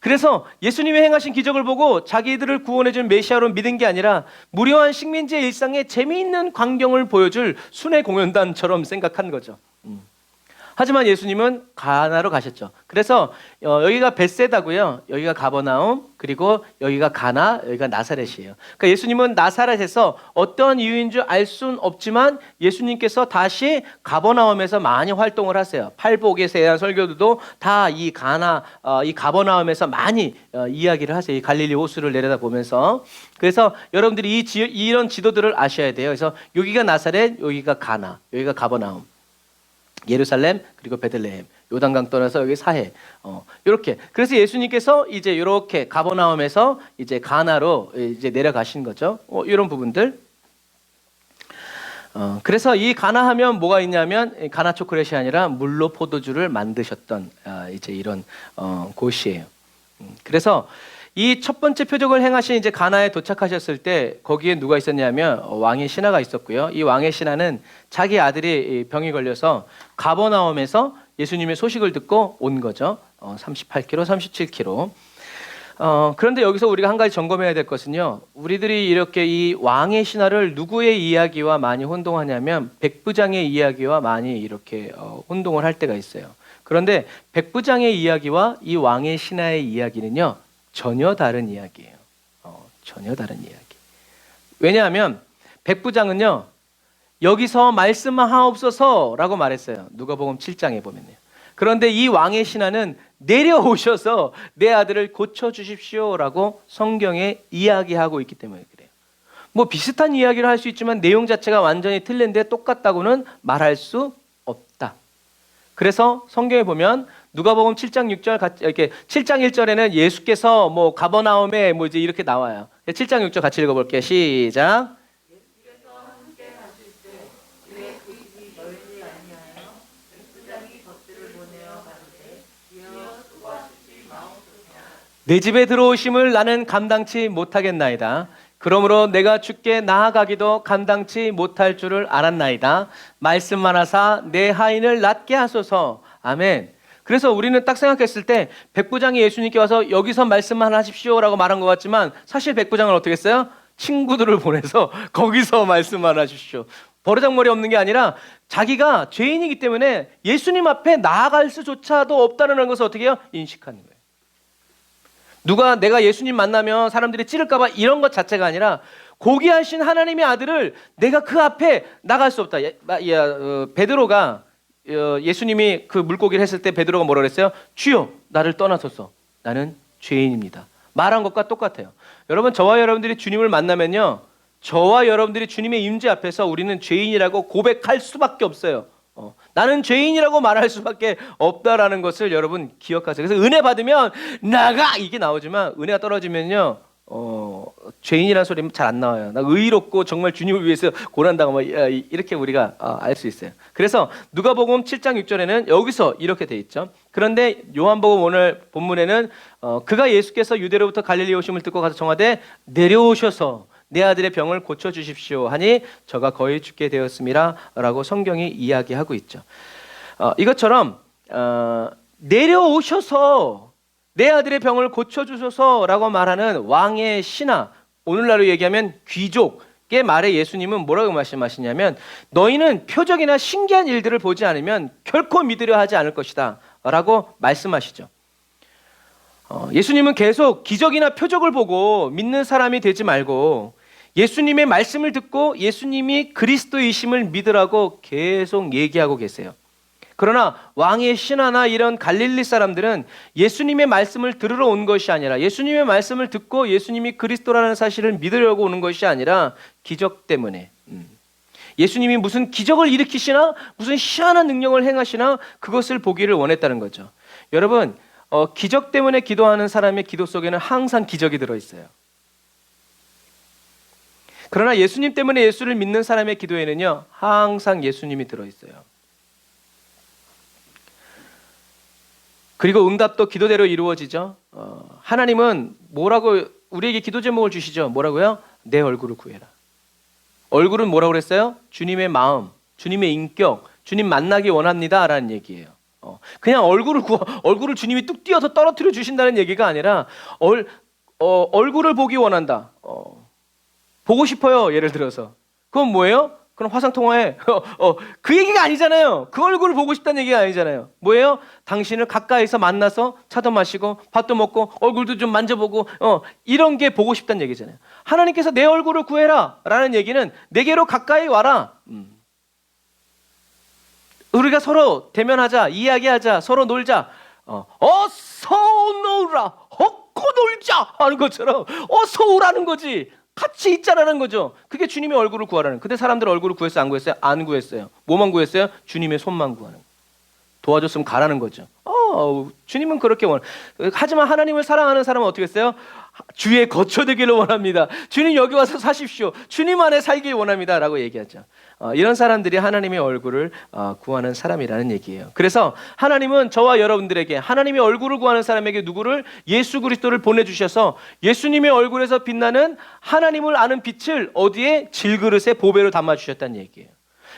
그래서 예수님이 행하신 기적을 보고 자기들을 구원해준 메시아로 믿은 게 아니라 무료한 식민지의 일상에 재미있는 광경을 보여줄 순회 공연단처럼 생각한 거죠. 하지만 예수님은 가나로 가셨죠. 그래서 여기가 벳세다고요. 여기가 가버나움, 그리고 여기가 가나, 여기가 나사렛이에요. 그러니까 예수님은 나사렛에서 어떤 이유인 줄 알 수는 없지만 예수님께서 다시 가버나움에서 많이 활동을 하세요. 팔복에 대한 설교들도 다 이 가버나움에서 많이 이야기를 하세요. 이 갈릴리 호수를 내려다보면서. 그래서 여러분들이 이런 지도들을 아셔야 돼요. 그래서 여기가 나사렛, 여기가 가나, 여기가 가버나움. 예루살렘 그리고 베들레헴 요단강 떠나서 여기 사해 이렇게 그래서 예수님께서 이제 이렇게 가버나움에서 이제 가나로 이제 내려가신 거죠. 이런 부분들. 그래서 이 가나 하면 뭐가 있냐면 가나 초콜릿이 아니라 물로 포도주를 만드셨던 이제 이런 곳이에요. 그래서 이 첫 번째 표적을 행하신 이제 가나에 도착하셨을 때 거기에 누가 있었냐면 왕의 신하가 있었고요. 이 왕의 신하는 자기 아들이 병이 걸려서 가버나움에서 예수님의 소식을 듣고 온 거죠. 38km, 37km. 그런데 여기서 우리가 한 가지 점검해야 될 것은요. 우리들이 이렇게 이 왕의 신하를 누구의 이야기와 많이 혼동하냐면 백부장의 이야기와 많이 이렇게 혼동을 할 때가 있어요. 그런데 백부장의 이야기와 이 왕의 신하의 이야기는요. 전혀 다른 이야기예요. 전혀 다른 이야기. 왜냐하면 백부장은요. 여기서 말씀하옵소서라고 말했어요. 누가복음 7장에 보면요. 그런데 이 왕의 신하는 내려오셔서 내 아들을 고쳐주십시오라고 성경에 이야기하고 있기 때문에 그래요. 뭐 비슷한 이야기를 할 수 있지만 내용 자체가 완전히 틀린데 똑같다고는 말할 수 없다. 그래서 성경에 보면 누가복음 7장 6절 이렇게 7장 1절에는 예수께서 뭐 가버나움에 뭐 이제 이렇게 나와요. 7장 6절 같이 읽어볼게요. 시작. 내 집에 들어오심을 나는 감당치 못하겠나이다. 그러므로 내가 주께 나아가기도 감당치 못할 줄을 알았나이다. 말씀만 하사 내 하인을 낫게 하소서. 아멘. 그래서 우리는 딱 생각했을 때 백부장이 예수님께 와서 여기서 말씀만 하십시오라고 말한 것 같지만 사실 백부장은 어떻게 했어요? 친구들을 보내서 거기서 말씀만 하십시오. 버르장머리 없는 게 아니라 자기가 죄인이기 때문에 예수님 앞에 나아갈 수조차도 없다는 것을 어떻게 해요? 인식하는 거예요. 누가 내가 예수님 만나면 사람들이 찌를까 봐 이런 것 자체가 아니라 고귀하신 하나님의 아들을 내가 그 앞에 나갈 수 없다. 베드로가 예수님이 그 물고기를 했을 때 베드로가 뭐라 그랬어요? 주여 나를 떠나소서 나는 죄인입니다. 말한 것과 똑같아요. 여러분 저와 여러분들이 주님을 만나면요, 저와 여러분들이 주님의 임재 앞에서 우리는 죄인이라고 고백할 수밖에 없어요. 나는 죄인이라고 말할 수밖에 없다라는 것을 여러분 기억하세요. 그래서 은혜 받으면 나가 이게 나오지만 은혜가 떨어지면요, 죄인이라는 소리는 잘 안 나와요. 나 의롭고 정말 주님을 위해서 고난당하고 이렇게 우리가 알 수 있어요. 그래서 누가복음 7장 6절에는 여기서 이렇게 돼 있죠. 그런데 요한복음 오늘 본문에는 그가 예수께서 유대로부터 갈릴리 오심을 듣고 가서 청하되 내려오셔서 내 아들의 병을 고쳐주십시오 하니 저가 거의 죽게 되었음이라 라고 성경이 이야기하고 있죠. 이것처럼 내려오셔서 내 아들의 병을 고쳐주소서라고 말하는 왕의 신하, 오늘날로 얘기하면 귀족의 말에 예수님은 뭐라고 말씀하시냐면 너희는 표적이나 신기한 일들을 보지 않으면 결코 믿으려 하지 않을 것이다 라고 말씀하시죠. 예수님은 계속 기적이나 표적을 보고 믿는 사람이 되지 말고 예수님의 말씀을 듣고 예수님이 그리스도이심을 믿으라고 계속 얘기하고 계세요. 그러나 왕의 신하나 이런 갈릴리 사람들은 예수님의 말씀을 들으러 온 것이 아니라 예수님의 말씀을 듣고 예수님이 그리스도라는 사실을 믿으려고 오는 것이 아니라 기적 때문에 예수님이 무슨 기적을 일으키시나 무슨 희한한 능력을 행하시나 그것을 보기를 원했다는 거죠. 여러분 기적 때문에 기도하는 사람의 기도 속에는 항상 기적이 들어있어요. 그러나 예수님 때문에 예수를 믿는 사람의 기도에는요 항상 예수님이 들어있어요. 그리고 응답도 기도대로 이루어지죠. 하나님은 뭐라고 우리에게 기도 제목을 주시죠? 뭐라고요? 내 얼굴을 구해라. 얼굴은 뭐라고 그랬어요? 주님의 마음, 주님의 인격, 주님 만나기 원합니다 라는 얘기예요. 그냥 얼굴을 주님이 뚝 띄어서 떨어뜨려 주신다는 얘기가 아니라 얼굴을 보기 원한다. 보고 싶어요. 예를 들어서 그건 뭐예요? 그럼 화상 통화해. 그 얘기가 아니잖아요. 그 얼굴을 보고 싶다는 얘기가 아니잖아요. 뭐예요? 당신을 가까이서 만나서 차도 마시고 밥도 먹고 얼굴도 좀 만져보고 이런 게 보고 싶다는 얘기잖아요. 하나님께서 내 얼굴을 구해라 라는 얘기는 내게로 가까이 와라. 우리가 서로 대면하자, 이야기하자, 서로 놀자. 어서 오너라, 헛고 놀자 하는 것처럼 어서 오라는 거지. 같이 있자라는 거죠. 그게 주님의 얼굴을 구하라는. 근데 사람들 얼굴을 구했어요? 안 구했어요? 안 구했어요. 뭐만 구했어요? 주님의 손만 구하는 거. 도와줬으면 가라는 거죠. 주님은 그렇게 하지만 하나님을 사랑하는 사람은 어떻게 했어요? 주의 거처되기를 원합니다. 주님 여기 와서 사십시오. 주님 안에 살길 원합니다 라고 얘기하죠. 이런 사람들이 하나님의 얼굴을 구하는 사람이라는 얘기예요. 그래서 하나님은 저와 여러분들에게 하나님의 얼굴을 구하는 사람에게 누구를? 예수 그리스도를 보내주셔서 예수님의 얼굴에서 빛나는 하나님을 아는 빛을 어디에? 질그릇에 보배로 담아주셨다는 얘기예요.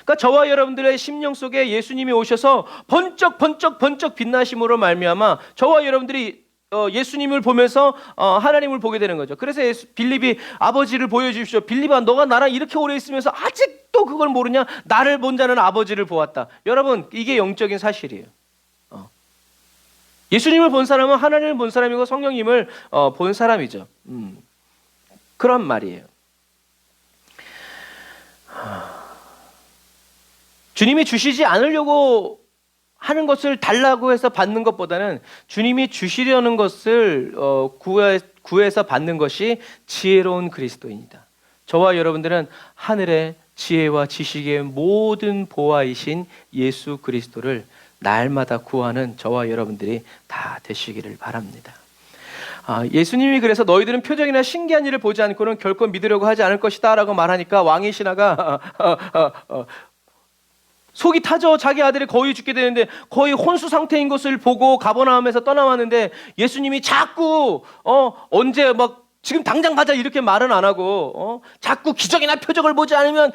그러니까 저와 여러분들의 심령 속에 예수님이 오셔서 번쩍 빛나심으로 말미암아 저와 여러분들이 예수님을 보면서 하나님을 보게 되는 거죠. 그래서 빌립이 아버지를 보여주십시오. 빌립아 너가 나랑 이렇게 오래 있으면서 아직도 그걸 모르냐? 나를 본 자는 아버지를 보았다. 여러분 이게 영적인 사실이에요. 예수님을 본 사람은 하나님을 본 사람이고 성령님을 본 사람이죠. 그런 말이에요. 주님이 주시지 않으려고 하는 것을 달라고 해서 받는 것보다는 주님이 주시려는 것을 구해서 받는 것이 지혜로운 그리스도인이다. 저와 여러분들은 하늘의 지혜와 지식의 모든 보화이신 예수 그리스도를 날마다 구하는 저와 여러분들이 다 되시기를 바랍니다. 예수님이 그래서 너희들은 표적이나 신기한 일을 보지 않고는 결코 믿으려고 하지 않을 것이다 라고 말하니까 왕의 신하가 속이 타죠. 자기 아들이 거의 죽게 되는데 거의 혼수 상태인 것을 보고 가버나움에서 떠나왔는데 예수님이 자꾸 언제 막 지금 당장 가자 이렇게 말은 안 하고 자꾸 기적이나 표적을 보지 않으면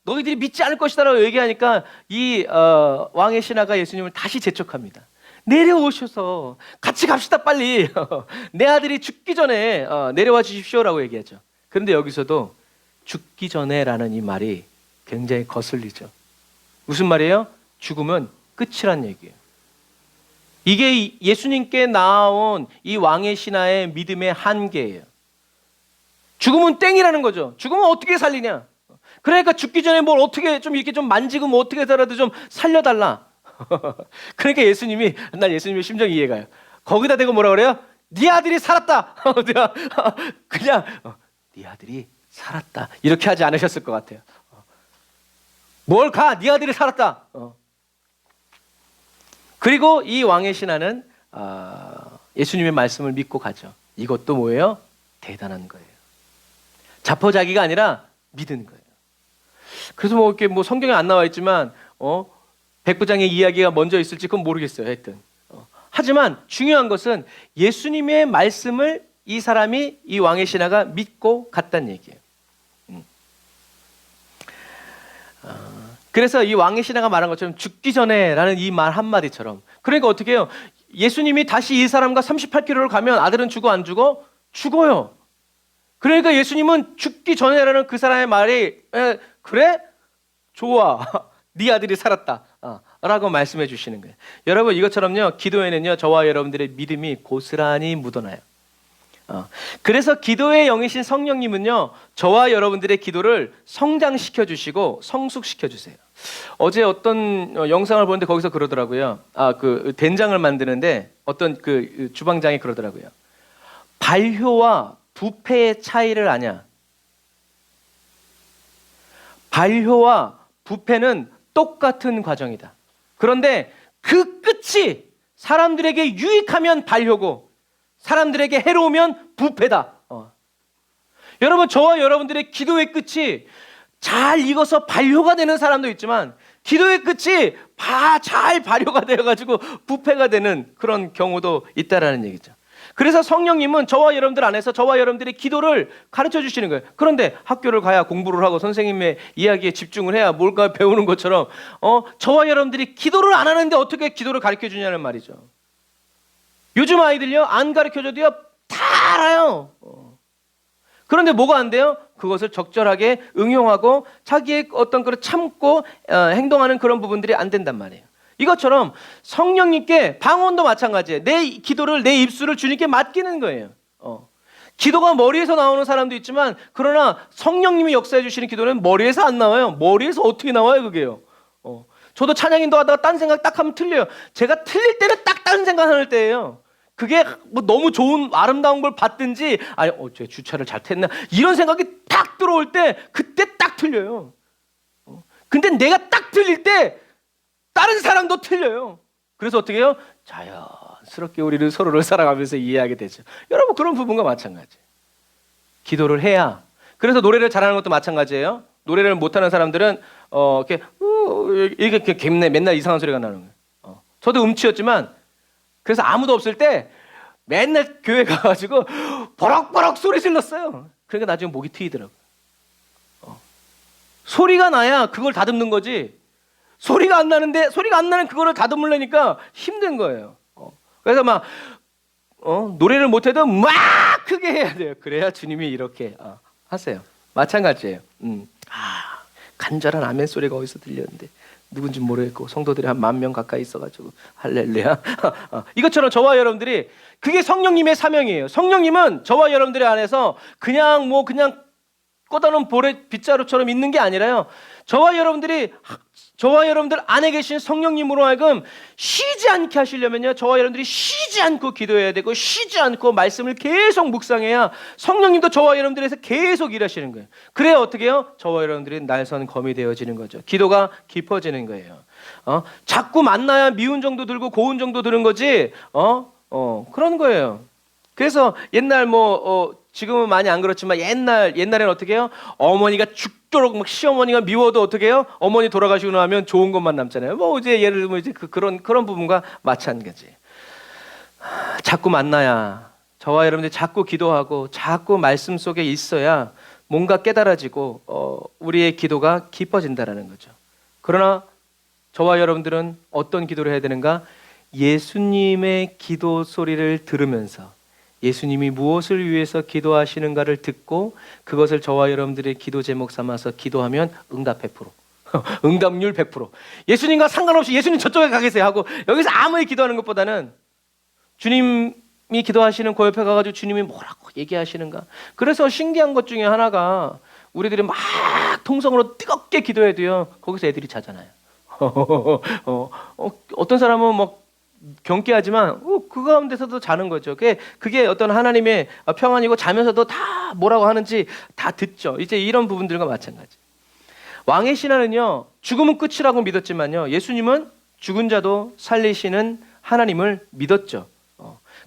너희들이 믿지 않을 것이다라고 얘기하니까 이 왕의 신하가 예수님을 다시 재촉합니다. 내려오셔서 같이 갑시다 빨리. 내 아들이 죽기 전에 내려와 주십시오라고 얘기하죠. 그런데 여기서도 죽기 전에라는 이 말이 굉장히 거슬리죠. 무슨 말이에요? 죽음은 끝이란 얘기예요. 이게 예수님께 나온 이 왕의 신하의 믿음의 한계예요. 죽음은 땡이라는 거죠. 죽음은 어떻게 살리냐? 그러니까 죽기 전에 뭘 어떻게 좀 이렇게 좀 만지고 뭐 어떻게 해서라도 좀 살려달라. 그러니까 예수님이, 난 예수님의 심정이 이해가요. 거기다 대고 뭐라 그래요? 네 아들이 살았다. 그냥 네 아들이 살았다 이렇게 하지 않으셨을 것 같아요. 뭘 가? 네 아들이 살았다. 그리고 이 왕의 신하는 예수님의 말씀을 믿고 가죠. 이것도 뭐예요? 대단한 거예요. 자포자기가 아니라 믿은 거예요. 그래서 뭐 이렇게 뭐 성경에 안 나와 있지만 백부장의 이야기가 먼저 있을지 그건 모르겠어요. 하여튼 하지만 중요한 것은 예수님의 말씀을 이 사람이, 이 왕의 신하가 믿고 갔다는 얘기예요. 그래서 이 왕의 신하가 말한 것처럼 죽기 전에라는 이 말 한마디처럼, 그러니까 어떻게 해요? 예수님이 다시 이 사람과 38km를 가면 아들은 죽어 안 죽어? 죽어요. 그러니까 예수님은 죽기 전에라는 그 사람의 말이 그래? 좋아. 네 아들이 살았다. 라고 말씀해 주시는 거예요. 여러분 이것처럼요, 기도에는요 저와 여러분들의 믿음이 고스란히 묻어나요. 그래서 기도의 영이신 성령님은요 저와 여러분들의 기도를 성장시켜 주시고 성숙시켜 주세요. 어제 어떤 영상을 보는데 거기서 그러더라고요. 그 된장을 만드는데 어떤 그 주방장이 그러더라고요. 발효와 부패의 차이를 아냐? 발효와 부패는 똑같은 과정이다. 그런데 그 끝이 사람들에게 유익하면 발효고 사람들에게 해로우면 부패다. 여러분 저와 여러분들의 기도의 끝이 잘 익어서 발효가 되는 사람도 있지만 기도의 끝이 잘 발효가 되어가지고 부패가 되는 그런 경우도 있다라는 얘기죠. 그래서 성령님은 저와 여러분들 안에서 저와 여러분들의 기도를 가르쳐 주시는 거예요. 그런데 학교를 가야 공부를 하고 선생님의 이야기에 집중을 해야 뭘까 배우는 것처럼 저와 여러분들이 기도를 안 하는데 어떻게 기도를 가르쳐 주냐는 말이죠. 요즘 아이들요 안 가르쳐줘도요 다 알아요. 그런데 뭐가 안 돼요? 그것을 적절하게 응용하고 자기의 어떤 그런 참고 행동하는 그런 부분들이 안 된단 말이에요. 이것처럼 성령님께 방언도 마찬가지예요. 내 기도를, 내 입술을 주님께 맡기는 거예요. 기도가 머리에서 나오는 사람도 있지만 그러나 성령님이 역사해 주시는 기도는 머리에서 안 나와요. 머리에서 어떻게 나와요 그게요. 저도 찬양인도 하다가 딴 생각 딱 하면 틀려요. 제가 틀릴 때는 딱 다른 생각하는 때예요. 그게 뭐 너무 좋은 아름다운 걸 봤든지 아니 제 주차를 잘 했나 이런 생각이 딱 들어올 때 그때 딱 틀려요. 근데 내가 딱 틀릴 때 다른 사람도 틀려요. 그래서 어떻게 해요? 자연스럽게 우리는 서로를 살아가면서 이해하게 되죠. 여러분 그런 부분과 마찬가지. 기도를 해야. 그래서 노래를 잘하는 것도 마찬가지예요. 노래를 못하는 사람들은 이렇게 맨날 이상한 소리가 나는 거예요. 저도 음치였지만 그래서 아무도 없을 때 맨날 교회 가가지고 버럭버럭 소리 질렀어요. 그러니까 나중에 목이 트이더라고요. 소리가 나야 그걸 다듬는 거지. 소리가 안 나는데 소리가 안 나는 그거를 다듬으려니까 힘든 거예요. 그래서 막 노래를 못해도 막 크게 해야 돼요. 그래야 주님이 이렇게 하세요. 마찬가지예요. 간절한 아멘 소리가 어디서 들렸는데 누군지 모르겠고 성도들이 한 10,000명 가까이 있어가지고 할렐루야. 이것처럼 저와 여러분들이 그게 성령님의 사명이에요. 성령님은 저와 여러분들의 안에서 그냥 꽂아놓은 볼에 빗자루처럼 있는 게 아니라요. 저와 여러분들 안에 계신 성령님으로 하여금 쉬지 않게 하시려면요. 저와 여러분들이 쉬지 않고 기도해야 되고 쉬지 않고 말씀을 계속 묵상해야 성령님도 저와 여러분들에서 계속 일하시는 거예요. 그래야 어떻게 해요? 저와 여러분들이 날선 검이 되어지는 거죠. 기도가 깊어지는 거예요. 자꾸 만나야 미운 정도 들고 고운 정도 드는 거지. 그런 거예요. 그래서 옛날 지금은 많이 안 그렇지만 옛날에는 어떻게 해요? 어머니가 죽도록 막 시어머니가 미워도 어떻게 해요? 어머니 돌아가시고 나면 좋은 것만 남잖아요. 이제 예를 들면 이제 그런 부분과 마찬가지. 자꾸 만나야, 저와 여러분들이 자꾸 기도하고 자꾸 말씀 속에 있어야 뭔가 깨달아지고 우리의 기도가 깊어진다라는 거죠. 그러나 저와 여러분들은 어떤 기도를 해야 되는가? 예수님의 기도 소리를 들으면서 예수님이 무엇을 위해서 기도하시는가를 듣고 그것을 저와 여러분들의 기도 제목 삼아서 기도하면 응답 100%. 응답률 100%. 예수님과 상관없이 예수님 저쪽에 가 계세요 하고 여기서 아무리 기도하는 것보다는 주님이 기도하시는 그 옆에 가가지고 주님이 뭐라고 얘기하시는가. 그래서 신기한 것 중에 하나가 우리들이 막 통성으로 뜨겁게 기도해도요 거기서 애들이 자잖아요. 어떤 사람은 막 경계하지만 그 가운데서도 자는 거죠. 그게 어떤 하나님의 평안이고 자면서도 다 뭐라고 하는지 다 듣죠. 이제 이런 부분들과 마찬가지. 왕의 신화는요 죽음은 끝이라고 믿었지만요 예수님은 죽은 자도 살리시는 하나님을 믿었죠.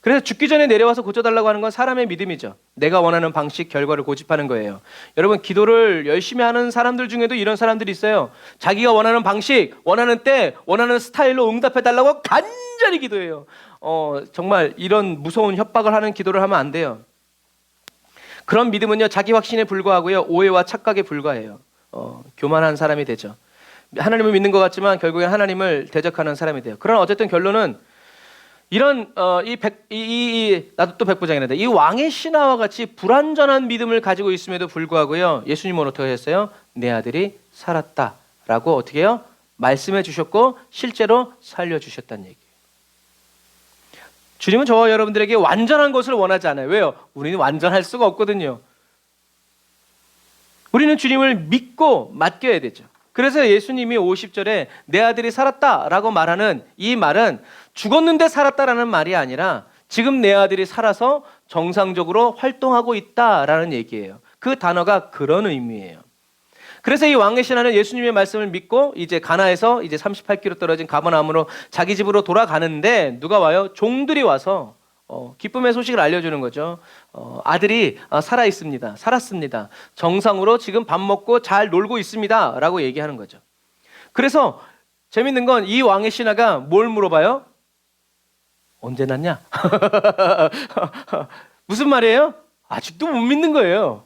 그래서 죽기 전에 내려와서 고쳐달라고 하는 건 사람의 믿음이죠. 내가 원하는 방식, 결과를 고집하는 거예요. 여러분 기도를 열심히 하는 사람들 중에도 이런 사람들이 있어요. 자기가 원하는 방식, 원하는 때, 원하는 스타일로 응답해달라고 간절히 기도해요. 정말 이런 무서운 협박을 하는 기도를 하면 안 돼요. 그런 믿음은요 자기 확신에 불과하고요 오해와 착각에 불과해요. 교만한 사람이 되죠. 하나님을 믿는 것 같지만 결국엔 하나님을 대적하는 사람이 돼요. 그러나 어쨌든 결론은 이런 나도 또 백부장이란다. 이 왕의 신하와 같이 불완전한 믿음을 가지고 있음에도 불구하고요 예수님은 어떻게 하셨어요? 내 아들이 살았다라고 어떻게 해요? 말씀해 주셨고 실제로 살려주셨다는 얘기예요. 주님은 저와 여러분들에게 완전한 것을 원하지 않아요. 왜요? 우리는 완전할 수가 없거든요. 우리는 주님을 믿고 맡겨야 되죠. 그래서 예수님이 50절에 내 아들이 살았다라고 말하는 이 말은 죽었는데 살았다라는 말이 아니라 지금 내 아들이 살아서 정상적으로 활동하고 있다라는 얘기예요. 그 단어가 그런 의미예요. 그래서 이 왕의 신하는 예수님의 말씀을 믿고 이제 가나에서 이제 38km 떨어진 가버나움으로 자기 집으로 돌아가는데 누가 와요? 종들이 와서 기쁨의 소식을 알려주는 거죠. 아들이 살아 있습니다. 살았습니다. 정상으로 지금 밥 먹고 잘 놀고 있습니다. 라고 얘기하는 거죠. 그래서 재밌는 건 이 왕의 신하가 뭘 물어봐요? 언제 낳냐? 무슨 말이에요? 아직도 못 믿는 거예요.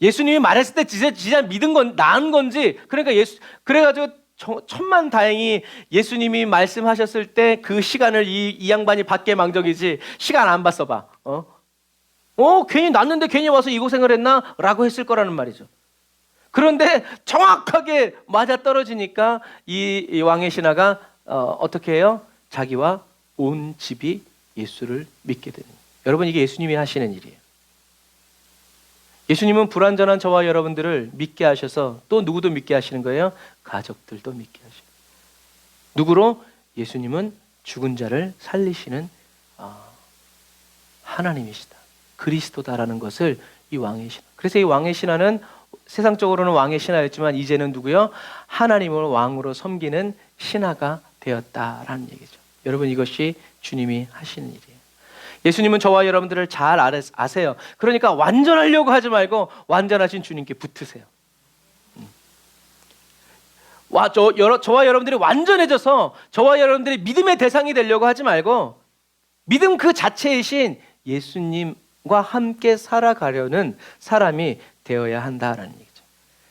예수님이 말했을 때 진짜 믿은 건 나은 건지 그러니까 그래가지고 천만 다행히 예수님이 말씀하셨을 때 그 시간을 이 양반이 받게 망정이지 시간 안 봤어 봐. 괜히 났는데 괜히 와서 이 고생을 했나? 라고 했을 거라는 말이죠. 그런데 정확하게 맞아 떨어지니까 이 왕의 신하가 어떻게 해요? 자기와 온 집이 예수를 믿게 되는 거예요. 여러분 이게 예수님이 하시는 일이에요. 예수님은 불완전한 저와 여러분들을 믿게 하셔서 또 누구도 믿게 하시는 거예요? 가족들도 믿게 하시는 거예요. 누구로? 예수님은 죽은 자를 살리시는 하나님이시다. 그리스도다라는 것을 이 왕의 신하. 그래서 이 왕의 신하는 세상적으로는 왕의 신하였지만 이제는 누구요? 하나님을 왕으로 섬기는 신하가 되었다라는 얘기죠. 여러분 이것이 주님이 하시는 일이에요. 예수님은 저와 여러분들을 잘 아세요. 그러니까 완전하려고 하지 말고 완전하신 주님께 붙으세요. 저와 여러분들이 완전해져서 저와 여러분들이 믿음의 대상이 되려고 하지 말고 믿음 그 자체이신 예수님과 함께 살아가려는 사람이 되어야 한다라는 얘기죠.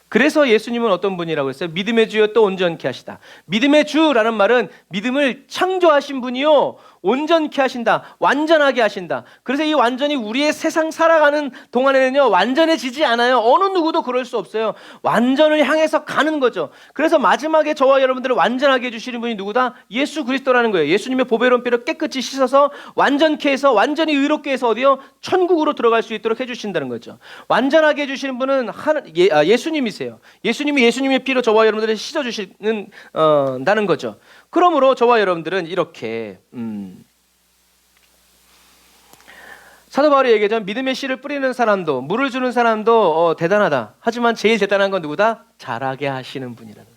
그래서 예수님은 어떤 분이라고 했어요? 믿음의 주여 또 온전케 하시다. 믿음의 주라는 말은 믿음을 창조하신 분이요 온전케 하신다. 완전하게 하신다. 그래서 이 완전히 우리의 세상 살아가는 동안에는요 완전해지지 않아요. 어느 누구도 그럴 수 없어요. 완전을 향해서 가는 거죠. 그래서 마지막에 저와 여러분들을 완전하게 해주시는 분이 누구다? 예수 그리스도라는 거예요. 예수님의 보배로운 피로 깨끗이 씻어서 완전케 해서 완전히 의롭게 해서 어디요? 천국으로 들어갈 수 있도록 해주신다는 거죠. 완전하게 해주시는 분은 예수님이세요. 예수님이 예수님의 피로 저와 여러분들을 씻어주시는 다는 거죠. 그러므로 저와 여러분들은 이렇게 사도 바울이 얘기하죠. 믿음의 씨를 뿌리는 사람도 물을 주는 사람도 대단하다. 하지만 제일 대단한 건 누구다? 자라게 하시는 분이라는.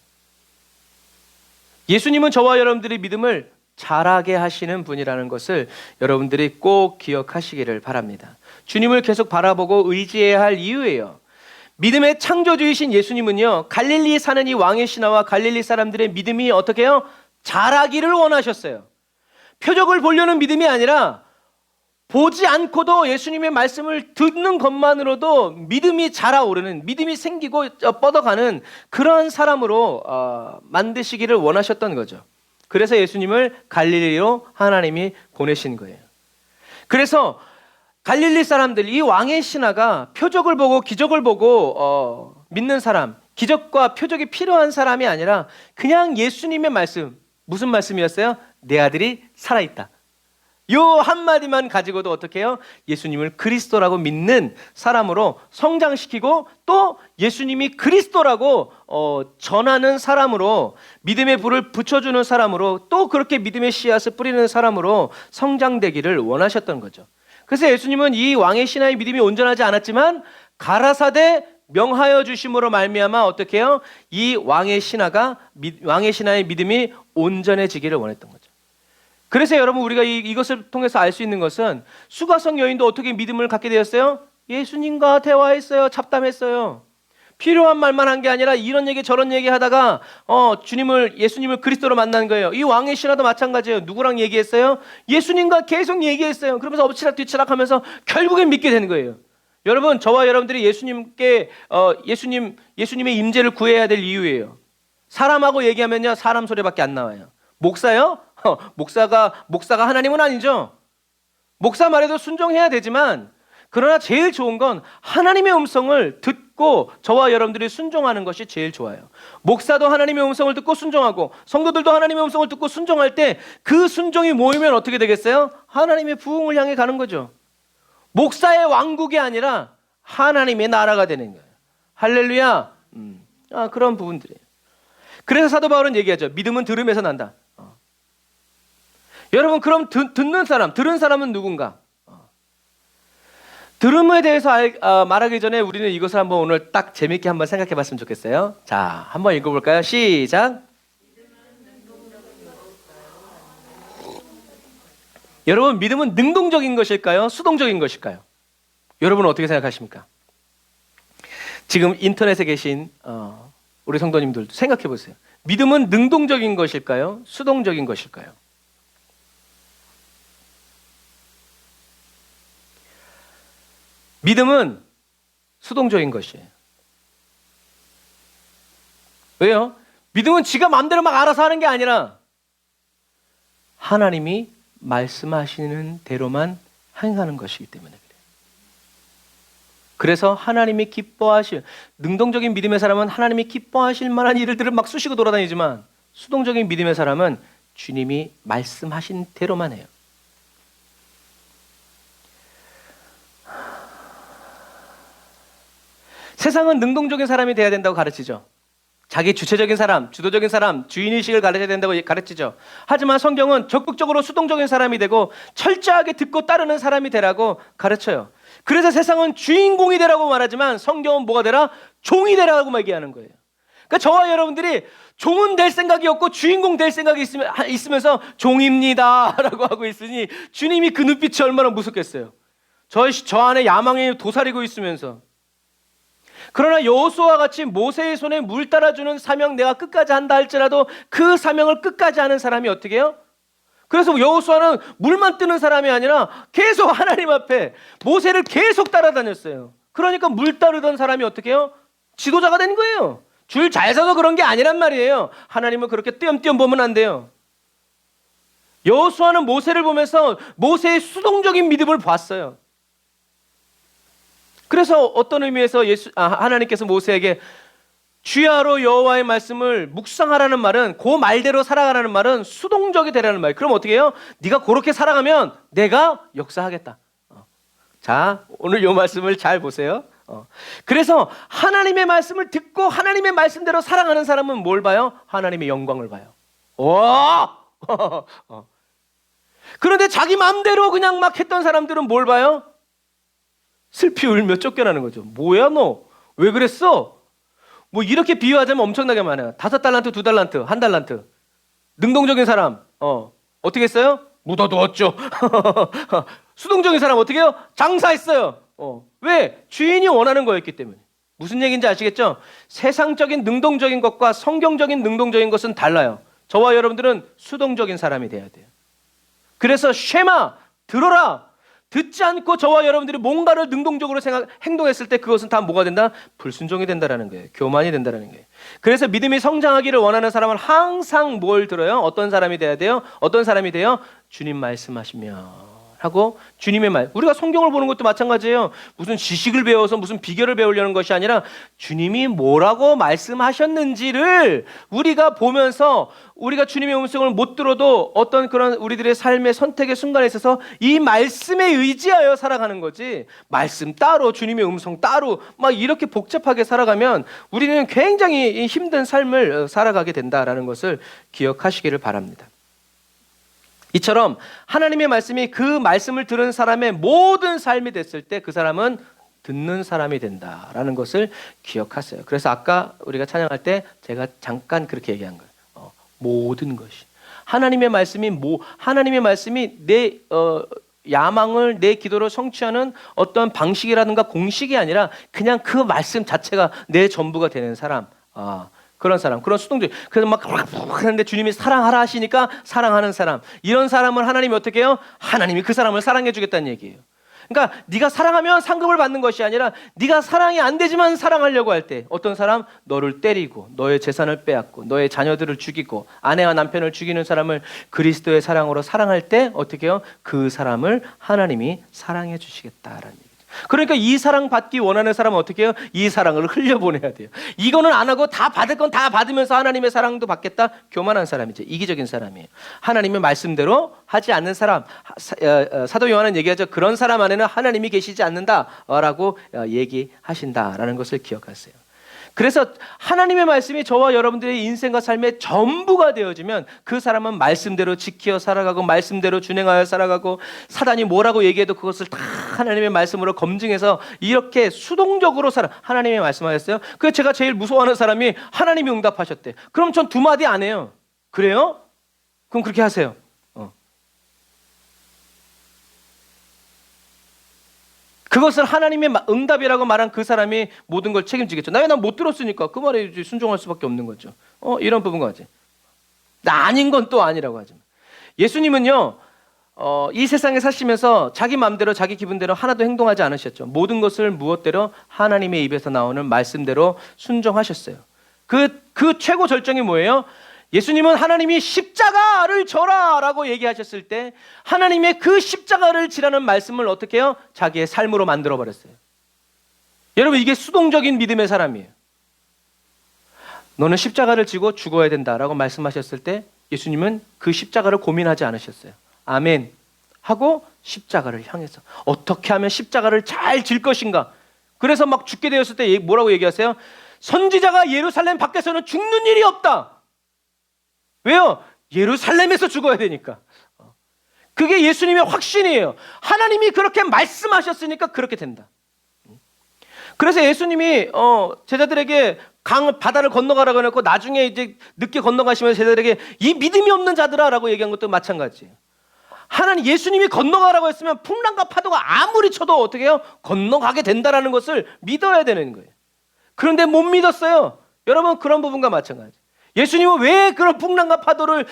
예수님은 저와 여러분들의 믿음을 자라게 하시는 분이라는 것을 여러분들이 꼭 기억하시기를 바랍니다. 주님을 계속 바라보고 의지해야 할 이유예요. 믿음의 창조주이신 예수님은요, 갈릴리 사는 이 왕의 신하와 갈릴리 사람들의 믿음이 어떻게 해요? 자라기를 원하셨어요. 표적을 보려는 믿음이 아니라 보지 않고도 예수님의 말씀을 듣는 것만으로도 믿음이 자라오르는, 믿음이 생기고 뻗어가는 그런 사람으로 만드시기를 원하셨던 거죠. 그래서 예수님을 갈릴리로 하나님이 보내신 거예요. 그래서 갈릴리 사람들, 이 왕의 신하가 표적을 보고 기적을 보고 믿는 사람, 기적과 표적이 필요한 사람이 아니라 그냥 예수님의 말씀, 무슨 말씀이었어요? 내 아들이 살아있다. 요 한마디만 가지고도 어떻게 해요? 예수님을 그리스도라고 믿는 사람으로 성장시키고 또 예수님이 그리스도라고 전하는 사람으로, 믿음의 불을 붙여주는 사람으로, 또 그렇게 믿음의 씨앗을 뿌리는 사람으로 성장되기를 원하셨던 거죠. 그래서 예수님은 이 왕의 신하의 믿음이 온전하지 않았지만 가라사대 명하여 주심으로 말미암아 어떻게 해요? 이 왕의 신하의 믿음이 온전해지기를 원했던 거죠. 그래서 여러분, 우리가 이것을 통해서 알 수 있는 것은 수가성 여인도 어떻게 믿음을 갖게 되었어요? 예수님과 대화했어요. 잡담했어요. 필요한 말만 한 게 아니라 이런 얘기 저런 얘기 하다가 예수님을 그리스도로 만난 거예요. 이 왕의 신하도 마찬가지예요. 누구랑 얘기했어요? 예수님과 계속 얘기했어요. 그러면서 엎치락 뒤치락 하면서 결국엔 믿게 되는 거예요. 여러분, 저와 여러분들이 예수님의 임재를 구해야 될 이유예요. 사람하고 얘기하면요, 사람 소리밖에 안 나와요. 목사요? 목사가 하나님은 아니죠. 목사 말에도 순종해야 되지만, 그러나 제일 좋은 건 하나님의 음성을 듣고 저와 여러분들이 순종하는 것이 제일 좋아요. 목사도 하나님의 음성을 듣고 순종하고 성도들도 하나님의 음성을 듣고 순종할 때 그 순종이 모이면 어떻게 되겠어요? 하나님의 부흥을 향해 가는 거죠. 목사의 왕국이 아니라 하나님의 나라가 되는 거예요. 할렐루야. 그런 부분들이에요. 그래서 사도 바울은 얘기하죠. 믿음은 들음에서 난다. 여러분, 그럼 들은 사람은 누군가? 들음에 대해서 말하기 전에 우리는 이것을 한번 오늘 딱 재밌게 한번 생각해 봤으면 좋겠어요. 자, 한번 읽어볼까요? 시작. 여러분, 믿음은 능동적인 것일까요? 수동적인 것일까요? 여러분은 어떻게 생각하십니까? 지금 인터넷에 계신 우리 성도님들도 생각해 보세요. 믿음은 능동적인 것일까요? 수동적인 것일까요? 믿음은 수동적인 것이에요. 왜요? 믿음은 지가 마음대로 막 알아서 하는 게 아니라 하나님이 말씀하시는 대로만 행하는 것이기 때문에 그래요. 그래서 하나님이 기뻐하실, 능동적인 믿음의 사람은 하나님이 기뻐하실 만한 일들을 막 쑤시고 돌아다니지만, 수동적인 믿음의 사람은 주님이 말씀하신 대로만 해요. 세상은 능동적인 사람이 돼야 된다고 가르치죠. 자기 주체적인 사람, 주도적인 사람, 주인의식을 가르쳐야 된다고 가르치죠. 하지만 성경은 적극적으로 수동적인 사람이 되고 철저하게 듣고 따르는 사람이 되라고 가르쳐요. 그래서 세상은 주인공이 되라고 말하지만 성경은 뭐가 되라? 종이 되라고 얘기하는 거예요. 그러니까 저와 여러분들이 종은 될 생각이 없고 주인공 될 생각이 있으면서 종입니다 라고 하고 있으니 주님이 그 눈빛이 얼마나 무섭겠어요. 저 안에 야망이 도사리고 있으면서. 그러나 여호수아와 같이 모세의 손에 물 따라주는 사명 내가 끝까지 한다 할지라도 그 사명을 끝까지 하는 사람이 어떻게 해요? 그래서 여호수아는 물만 뜨는 사람이 아니라 계속 하나님 앞에 모세를 계속 따라다녔어요. 그러니까 물 따르던 사람이 어떻게 해요? 지도자가 된 거예요. 줄 잘 서서 그런 게 아니란 말이에요. 하나님을 그렇게 띄엄띄엄 보면 안 돼요. 여호수아는 모세를 보면서 모세의 수동적인 믿음을 봤어요. 그래서 어떤 의미에서 하나님께서 모세에게 주야로 여호와의 말씀을 묵상하라는 말은, 그 말대로 살아가라는 말은 수동적이 되라는 말이에요. 그럼 어떻게 해요? 네가 그렇게 살아가면 내가 역사하겠다. 자, 오늘 이 말씀을 잘 보세요. 그래서 하나님의 말씀을 듣고 하나님의 말씀대로 살아가는 사람은 뭘 봐요? 하나님의 영광을 봐요. 그런데 자기 마음대로 그냥 막 했던 사람들은 뭘 봐요? 슬피 울며 쫓겨나는 거죠. 뭐야 너? 왜 그랬어? 뭐 이렇게 비유하자면 엄청나게 많아요. 5달란트, 2달란트, 1달란트. 능동적인 사람, 어떻게 했어요? 묻어두었죠. 수동적인 사람 어떻게 해요? 장사했어요. 왜? 주인이 원하는 거였기 때문에. 무슨 얘기인지 아시겠죠? 세상적인 능동적인 것과 성경적인 능동적인 것은 달라요. 저와 여러분들은 수동적인 사람이 돼야 돼요. 그래서 쉐마, 들어라. 듣지 않고 저와 여러분들이 뭔가를 능동적으로 행동했을 때 그것은 다 뭐가 된다? 불순종이 된다라는 거예요. 교만이 된다라는 거예요. 그래서 믿음이 성장하기를 원하는 사람은 항상 뭘 들어요? 어떤 사람이 돼야 돼요? 어떤 사람이 돼요? 주님 말씀하시며 하고 주님의 말. 우리가 성경을 보는 것도 마찬가지예요. 무슨 지식을 배워서 무슨 비결을 배우려는 것이 아니라 주님이 뭐라고 말씀하셨는지를 우리가 보면서 우리가 주님의 음성을 못 들어도 어떤 그런 우리들의 삶의 선택의 순간에 있어서 이 말씀에 의지하여 살아가는 거지, 말씀 따로 주님의 음성 따로 막 이렇게 복잡하게 살아가면 우리는 굉장히 힘든 삶을 살아가게 된다라는 것을 기억하시기를 바랍니다. 이처럼 하나님의 말씀이 그 말씀을 들은 사람의 모든 삶이 됐을 때 그 사람은 듣는 사람이 된다라는 것을 기억하세요. 그래서 아까 우리가 찬양할 때 제가 잠깐 그렇게 얘기한 거예요. 모든 것이 하나님의 말씀이 내 야망을, 내 기도를 성취하는 어떤 방식이라든가 공식이 아니라 그냥 그 말씀 자체가 내 전부가 되는 사람. 그런 사람, 그런 수동적. 그래서 막 하는데 주님이 사랑하라 하시니까 사랑하는 사람. 이런 사람을 하나님이 어떻게 해요? 하나님이 그 사람을 사랑해 주겠다는 얘기예요. 그러니까 네가 사랑하면 상급을 받는 것이 아니라 네가 사랑이 안 되지만 사랑하려고 할 때 어떤 사람? 너를 때리고 너의 재산을 빼앗고 너의 자녀들을 죽이고 아내와 남편을 죽이는 사람을 그리스도의 사랑으로 사랑할 때 어떻게 해요? 그 사람을 하나님이 사랑해 주시겠다라는 얘기죠. 그러니까 이 사랑 받기 원하는 사람은 어떻게 해요? 이 사랑을 흘려보내야 돼요. 이거는 안 하고 다 받을 건 다 받으면서 하나님의 사랑도 받겠다? 교만한 사람이죠. 이기적인 사람이에요. 하나님의 말씀대로 하지 않는 사람, 사도 요한은 얘기하죠. 그런 사람 안에는 하나님이 계시지 않는다라고 얘기하신다라는 것을 기억하세요. 그래서 하나님의 말씀이 저와 여러분들의 인생과 삶의 전부가 되어지면 그 사람은 말씀대로 지켜 살아가고 말씀대로 준행하여 살아가고 사단이 뭐라고 얘기해도 그것을 다 하나님의 말씀으로 검증해서 이렇게 수동적으로 하나님의 말씀하셨어요. 그래서 제가 제일 무서워하는 사람이 하나님이 응답하셨대. 그럼 전 두 마디 안 해요. 그래요? 그럼 그렇게 하세요. 그것을 하나님의 응답이라고 말한 그 사람이 모든 걸 책임지겠죠. 난 못 들었으니까 그 말에 순종할 수밖에 없는 거죠. 이런 부분 같지. 나 아닌 건 또 아니라고 하지만 예수님은요, 이 세상에 사시면서 자기 마음대로 자기 기분대로 하나도 행동하지 않으셨죠. 모든 것을 무엇대로 하나님의 입에서 나오는 말씀대로 순종하셨어요. 그 최고 절정이 뭐예요? 예수님은 하나님이 십자가를 져라 라고 얘기하셨을 때 하나님의 그 십자가를 지라는 말씀을 어떻게 해요? 자기의 삶으로 만들어버렸어요. 여러분, 이게 수동적인 믿음의 사람이에요. 너는 십자가를 지고 죽어야 된다라고 말씀하셨을 때 예수님은 그 십자가를 고민하지 않으셨어요. 아멘 하고 십자가를 향해서 어떻게 하면 십자가를 잘 질 것인가. 그래서 막 죽게 되었을 때 뭐라고 얘기하세요? 선지자가 예루살렘 밖에서는 죽는 일이 없다. 왜요? 예루살렘에서 죽어야 되니까. 그게 예수님의 확신이에요. 하나님이 그렇게 말씀하셨으니까 그렇게 된다. 그래서 예수님이 제자들에게 바다를 건너가라고 해놓고 나중에 이제 늦게 건너가시면서 제자들에게 이 믿음이 없는 자들아라고 얘기한 것도 마찬가지예요. 예수님이 건너가라고 했으면 풍랑과 파도가 아무리 쳐도 어떻게 해요? 건너가게 된다라는 것을 믿어야 되는 거예요. 그런데 못 믿었어요. 여러분, 그런 부분과 마찬가지. 예수님은 왜 그런 풍랑과 파도를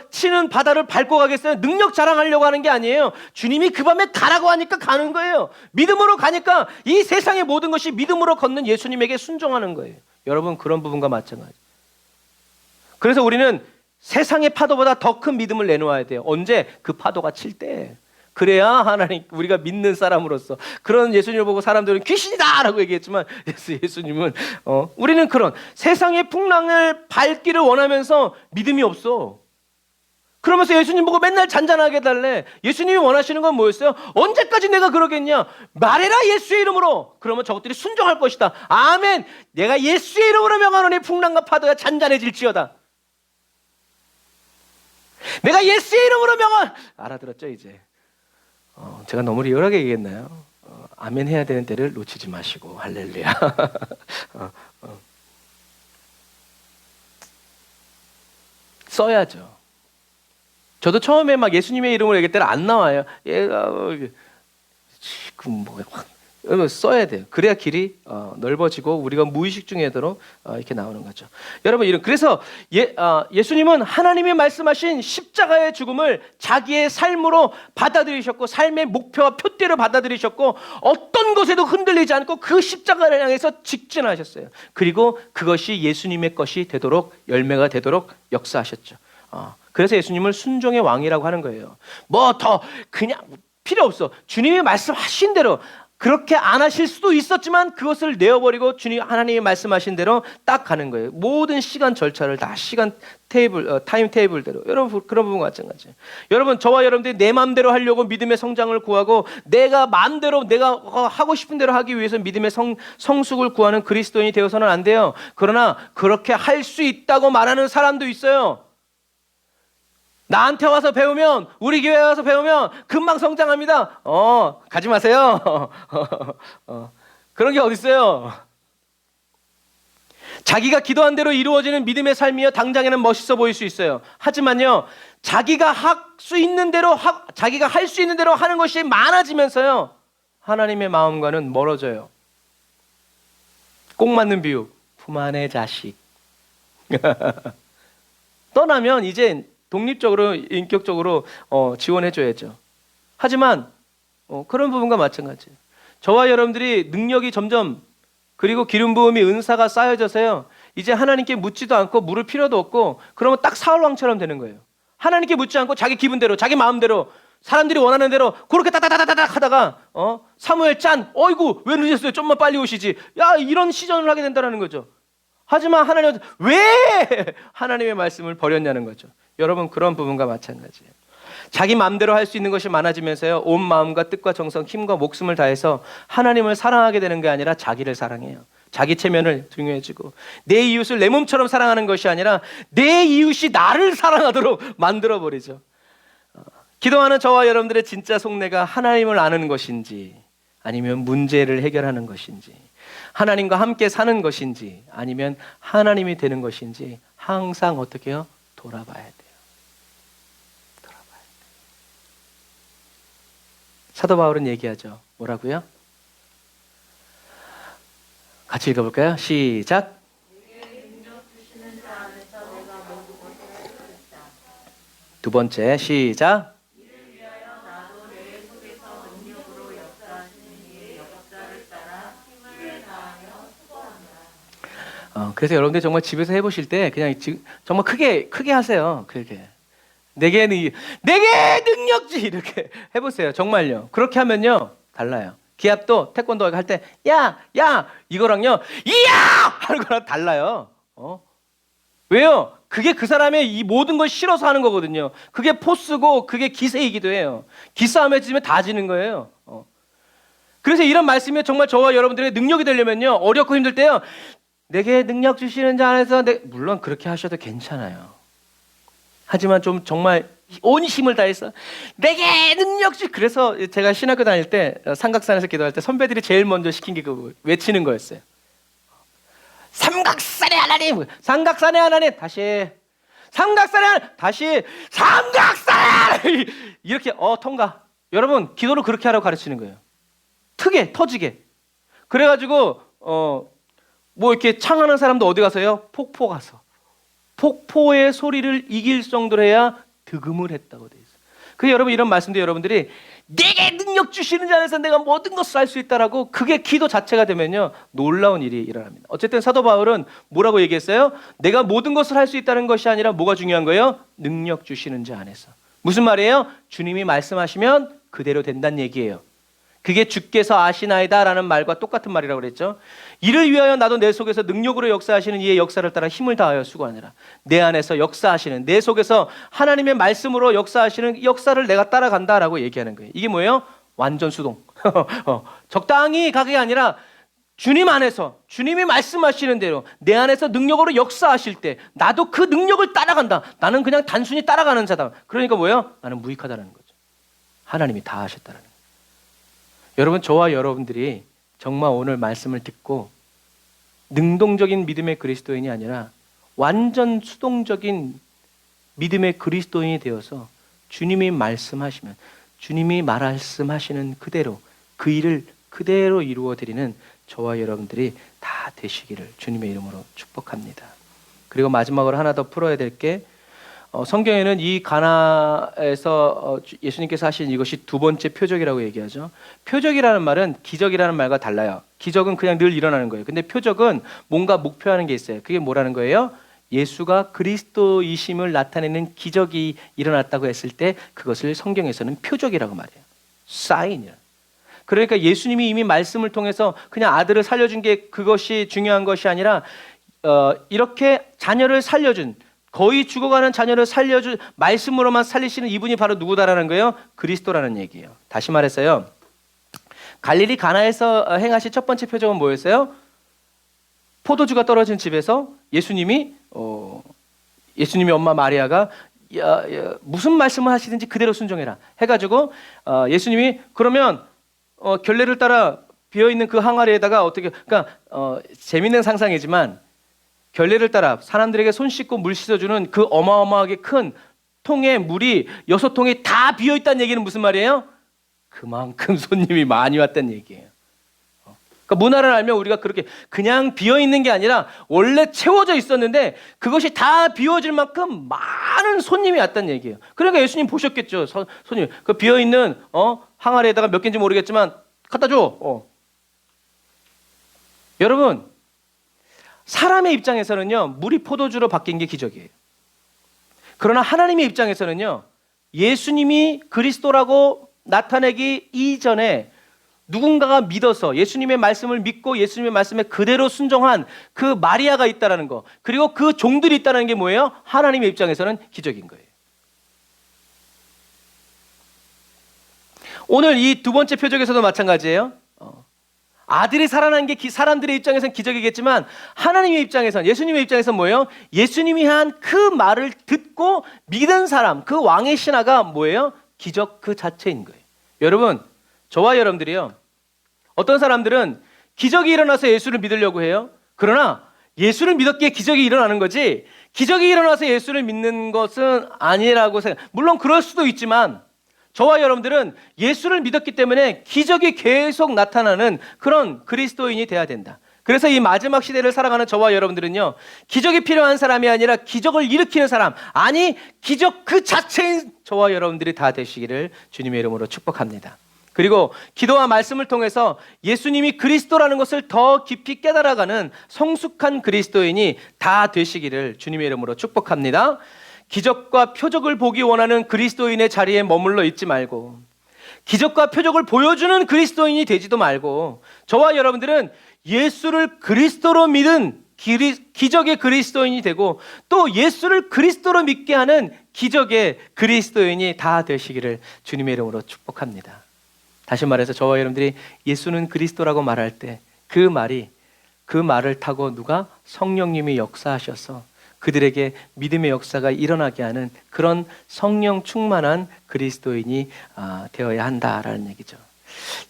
치는 바다를 밟고 가겠어요? 능력 자랑하려고 하는 게 아니에요. 주님이 그 밤에 가라고 하니까 가는 거예요. 믿음으로 가니까 이 세상의 모든 것이 믿음으로 걷는 예수님에게 순종하는 거예요. 여러분, 그런 부분과 마찬가지. 그래서 우리는 세상의 파도보다 더 큰 믿음을 내놓아야 돼요. 언제? 그 파도가 칠 때. 그래야 하나님, 우리가 믿는 사람으로서. 그런 예수님을 보고 사람들은 귀신이다 라고 얘기했지만 예수님은 우리는 그런 세상의 풍랑을 밟기를 원하면서 믿음이 없어. 그러면서 예수님 보고 맨날 잔잔하게 해달래. 예수님이 원하시는 건 뭐였어요? 언제까지 내가 그러겠냐? 말해라 예수의 이름으로. 그러면 저것들이 순종할 것이다. 아멘. 내가 예수의 이름으로 명하노니 풍랑과 파도가 잔잔해질지어다. 내가 예수의 이름으로 알아들었죠 이제? 제가 너무 리얼하게 얘기했나요? 아멘 해야 되는 때를 놓치지 마시고 할렐루야. 써야죠. 저도 처음에 막 예수님의 이름으로 얘기할 때는 안 나와요. 얘가 지금 뭐 써야 돼요. 그래야 길이 넓어지고 우리가 무의식 중에도 이렇게 나오는 거죠. 여러분, 그래서 예수님은 하나님이 말씀하신 십자가의 죽음을 자기의 삶으로 받아들이셨고, 삶의 목표와 표대로 받아들이셨고, 어떤 것에도 흔들리지 않고 그 십자가를 향해서 직진하셨어요. 그리고 그것이 예수님의 것이 되도록, 열매가 되도록 역사하셨죠. 그래서 예수님을 순종의 왕이라고 하는 거예요. 뭐 더 그냥 필요 없어. 주님이 말씀하신 대로, 그렇게 안 하실 수도 있었지만 그것을 내어버리고 주님 하나님이 말씀하신 대로 딱 가는 거예요. 모든 시간 절차를 다 시간 테이블, 타임 테이블대로. 여러분, 그런 부분과 마찬가지예요. 여러분, 저와 여러분들이 내 마음대로 하려고 믿음의 성장을 구하고, 내가 마음대로 내가 하고 싶은 대로 하기 위해서 믿음의 성숙을 구하는 그리스도인이 되어서는 안 돼요. 그러나 그렇게 할 수 있다고 말하는 사람도 있어요. 나한테 와서 배우면, 우리 교회에 와서 배우면 금방 성장합니다. 가지 마세요. 그런 게 어딨어요. 자기가 기도한 대로 이루어지는 믿음의 삶이요, 당장에는 멋있어 보일 수 있어요. 하지만요, 자기가 할 수 있는 대로 하는 것이 많아지면서요, 하나님의 마음과는 멀어져요. 꼭 맞는 비유, 품 안의 자식. 떠나면 이제 독립적으로, 인격적으로 지원해줘야죠. 하지만 그런 부분과 마찬가지예요. 저와 여러분들이 능력이 점점, 그리고 기름 부음이, 은사가 쌓여져서요, 이제 하나님께 묻지도 않고 물을 필요도 없고, 그러면 딱 사울왕처럼 되는 거예요. 하나님께 묻지 않고 자기 기분대로, 자기 마음대로, 사람들이 원하는 대로 그렇게 따다다다닥 하다가 사무엘 짠, 어이구 왜 늦었어요, 좀만 빨리 오시지, 야, 이런 시전을 하게 된다는 거죠. 하지만 하나님은 왜 하나님의 말씀을 버렸냐는 거죠. 여러분, 그런 부분과 마찬가지예요. 자기 마음대로 할 수 있는 것이 많아지면서요, 온 마음과 뜻과 정성, 힘과 목숨을 다해서 하나님을 사랑하게 되는 게 아니라 자기를 사랑해요. 자기 체면을 중요해지고, 내 이웃을 내 몸처럼 사랑하는 것이 아니라 내 이웃이 나를 사랑하도록 만들어버리죠. 기도하는 저와 여러분들의 진짜 속내가 하나님을 아는 것인지, 아니면 문제를 해결하는 것인지, 하나님과 함께 사는 것인지, 아니면 하나님이 되는 것인지 항상 어떻게 해요? 돌아봐야 돼요. 사도 바울은 얘기하죠. 뭐라고요? 같이 읽어볼까요? 시작. 두 번째, 시작. 그래서 여러분들 정말 집에서 해보실 때 그냥 정말 크게 하세요. 크게. 내게 능력지 이렇게 해보세요. 정말요. 그렇게 하면요 달라요. 기합도 태권도 할 때 야 이거랑요 이야 하는 거랑 달라요. 왜요? 그게 그 사람의 이 모든 걸 실어서 하는 거거든요. 그게 포스고 그게 기세이기도 해요. 기싸움에 지면 다 지는 거예요. 그래서 이런 말씀이 정말 저와 여러분들의 능력이 되려면요, 어렵고 힘들 때요, 내게 능력 주시는 자 안에서 물론 그렇게 하셔도 괜찮아요. 하지만 좀 정말 온 힘을 다해서 내게 능력 주. 그래서 제가 신학교 다닐 때 삼각산에서 기도할 때 선배들이 제일 먼저 시킨 게 그 외치는 거였어요. 삼각산의 하나님, 삼각산의 하나님, 다시 삼각산의 하나님, 다시 삼각산 이렇게 통과. 여러분, 기도를 그렇게 하라고 가르치는 거예요. 크게 터지게. 그래가지고 뭐 이렇게 창하는 사람도 어디 가서요? 폭포 가서. 폭포의 소리를 이길 정도로 해야 득음을 했다고 돼 있어요. 그래서 여러분, 이런 말씀도 여러분들이 내게 능력 주시는 자 안에서 내가 모든 것을 할 수 있다라고, 그게 기도 자체가 되면요 놀라운 일이 일어납니다. 어쨌든 사도 바울은 뭐라고 얘기했어요? 내가 모든 것을 할 수 있다는 것이 아니라 뭐가 중요한 거예요? 능력 주시는 자 안에서. 무슨 말이에요? 주님이 말씀하시면 그대로 된다는 얘기예요. 그게 주께서 아시나이다 라는 말과 똑같은 말이라고 그랬죠. 이를 위하여 나도 내 속에서 능력으로 역사하시는 이의 역사를 따라 힘을 다하여 수고하느라. 내 안에서 역사하시는, 내 속에서 하나님의 말씀으로 역사하시는 역사를 내가 따라간다라고 얘기하는 거예요. 이게 뭐예요? 완전 수동. 적당히 가게 아니라 주님 안에서, 주님이 말씀하시는 대로 내 안에서 능력으로 역사하실 때 나도 그 능력을 따라간다. 나는 그냥 단순히 따라가는 자다. 그러니까 뭐예요? 나는 무익하다는 거죠. 하나님이 다 하셨다는 거예요. 여러분, 저와 여러분들이 정말 오늘 말씀을 듣고 능동적인 믿음의 그리스도인이 아니라 완전 수동적인 믿음의 그리스도인이 되어서 주님이 말씀하시면 주님이 말씀하시는 그대로 그 일을 그대로 이루어 드리는 저와 여러분들이 다 되시기를 주님의 이름으로 축복합니다. 그리고 마지막으로 하나 더 풀어야 될 게 성경에는 이 가나에서 예수님께서 하신 이것이 두 번째 표적이라고 얘기하죠. 표적이라는 말은 기적이라는 말과 달라요. 기적은 그냥 늘 일어나는 거예요. 근데 표적은 뭔가 목표하는 게 있어요. 그게 뭐라는 거예요? 예수가 그리스도이심을 나타내는 기적이 일어났다고 했을 때 그것을 성경에서는 표적이라고 말해요. 사인이라. 그러니까 예수님이 이미 말씀을 통해서 그냥 아들을 살려준 게 그것이 중요한 것이 아니라 이렇게 자녀를 살려준, 거의 죽어가는 자녀를 살려준, 말씀으로만 살리시는 이분이 바로 누구다라는 거예요? 그리스도라는 얘기예요. 다시 말해서요, 갈릴리 가나에서 행하신 첫 번째 표적은 뭐였어요? 포도주가 떨어진 집에서 예수님이 엄마 마리아가 무슨 말씀을 하시든지 그대로 순종해라 해가지고 예수님이 그러면 결례를 따라 비어있는 그 항아리에다가 그러니까 재밌는 상상이지만 결례를 따라 사람들에게 손 씻고 물 씻어주는 그 어마어마하게 큰 통에 물이 6통이 다 비어있다는 얘기는 무슨 말이에요? 그만큼 손님이 많이 왔다는 얘기예요. 그러니까 문화를 알면 우리가 그렇게 그냥 비어있는 게 아니라 원래 채워져 있었는데 그것이 다 비워질 만큼 많은 손님이 왔다는 얘기예요. 그러니까 예수님 보셨겠죠. 손님 그 비어있는 항아리에다가 몇 개인지 모르겠지만 갖다 줘. 여러분, 사람의 입장에서는요, 물이 포도주로 바뀐 게 기적이에요. 그러나 하나님의 입장에서는요, 예수님이 그리스도라고 나타내기 이전에 누군가가 믿어서 예수님의 말씀을 믿고 예수님의 말씀에 그대로 순종한 그 마리아가 있다는 거, 그리고 그 종들이 있다는 게 뭐예요? 하나님의 입장에서는 기적인 거예요. 오늘 이 두 번째 표적에서도 마찬가지예요. 아들이 살아난 게 사람들의 입장에서는 기적이겠지만 하나님의 입장에서는, 예수님의 입장에서는 뭐예요? 예수님이 한 그 말을 듣고 믿은 사람, 그 왕의 신하가 뭐예요? 기적 그 자체인 거예요. 여러분, 저와 여러분들이요, 어떤 사람들은 기적이 일어나서 예수를 믿으려고 해요. 그러나 예수를 믿었기에 기적이 일어나는 거지, 기적이 일어나서 예수를 믿는 것은 아니라고 생각. 물론 그럴 수도 있지만 저와 여러분들은 예수를 믿었기 때문에 기적이 계속 나타나는 그런 그리스도인이 돼야 된다. 그래서 이 마지막 시대를 살아가는 저와 여러분들은요, 기적이 필요한 사람이 아니라 기적을 일으키는 사람, 아니 기적 그 자체인 저와 여러분들이 다 되시기를 주님의 이름으로 축복합니다. 그리고 기도와 말씀을 통해서 예수님이 그리스도라는 것을 더 깊이 깨달아가는 성숙한 그리스도인이 다 되시기를 주님의 이름으로 축복합니다. 기적과 표적을 보기 원하는 그리스도인의 자리에 머물러 있지 말고, 기적과 표적을 보여주는 그리스도인이 되지도 말고, 저와 여러분들은 예수를 그리스도로 믿은 기적의 그리스도인이 되고 또 예수를 그리스도로 믿게 하는 기적의 그리스도인이 다 되시기를 주님의 이름으로 축복합니다. 다시 말해서 저와 여러분들이 예수는 그리스도라고 말할 때 그 말을 타고 누가? 성령님이 역사하셔서 그들에게 믿음의 역사가 일어나게 하는 그런 성령 충만한 그리스도인이 되어야 한다라는 얘기죠.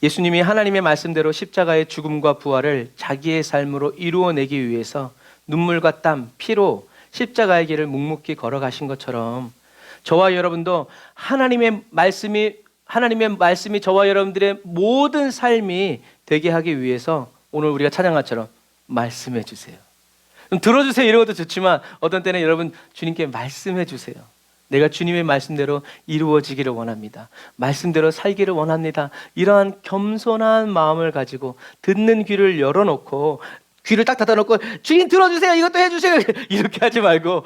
예수님이 하나님의 말씀대로 십자가의 죽음과 부활을 자기의 삶으로 이루어내기 위해서 눈물과 땀, 피로 십자가의 길을 묵묵히 걸어가신 것처럼 저와 여러분도 하나님의 말씀이 저와 여러분들의 모든 삶이 되게 하기 위해서 오늘 우리가 찬양한 것처럼 말씀해 주세요. 들어주세요 이런 것도 좋지만 어떤 때는 여러분 주님께 말씀해 주세요. 내가 주님의 말씀대로 이루어지기를 원합니다. 말씀대로 살기를 원합니다. 이러한 겸손한 마음을 가지고 듣는 귀를 열어놓고 귀를 딱 닫아놓고 주님 들어주세요 이것도 해주세요 이렇게 하지 말고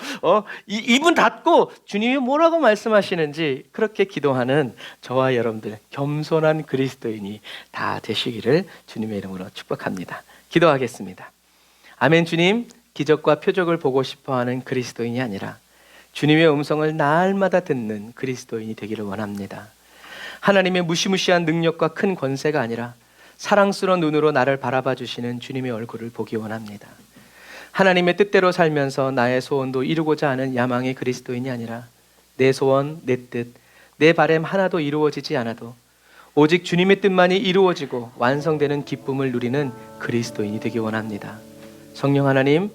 입은 닫고 주님이 뭐라고 말씀하시는지 그렇게 기도하는 저와 여러분들 겸손한 그리스도인이 다 되시기를 주님의 이름으로 축복합니다. 기도하겠습니다. 아멘. 주님, 기적과 표적을 보고 싶어하는 그리스도인이 아니라 주님의 음성을 날마다 듣는 그리스도인이 되기를 원합니다. 하나님의 무시무시한 능력과 큰 권세가 아니라 사랑스러운 눈으로 나를 바라봐 주시는 주님의 얼굴을 보기 원합니다. 하나님의 뜻대로 살면서 나의 소원도 이루고자 하는 야망의 그리스도인이 아니라 내 소원, 내 뜻, 내 바람 하나도 이루어지지 않아도 오직 주님의 뜻만이 이루어지고 완성되는 기쁨을 누리는 그리스도인이 되기 원합니다. 성령 하나님,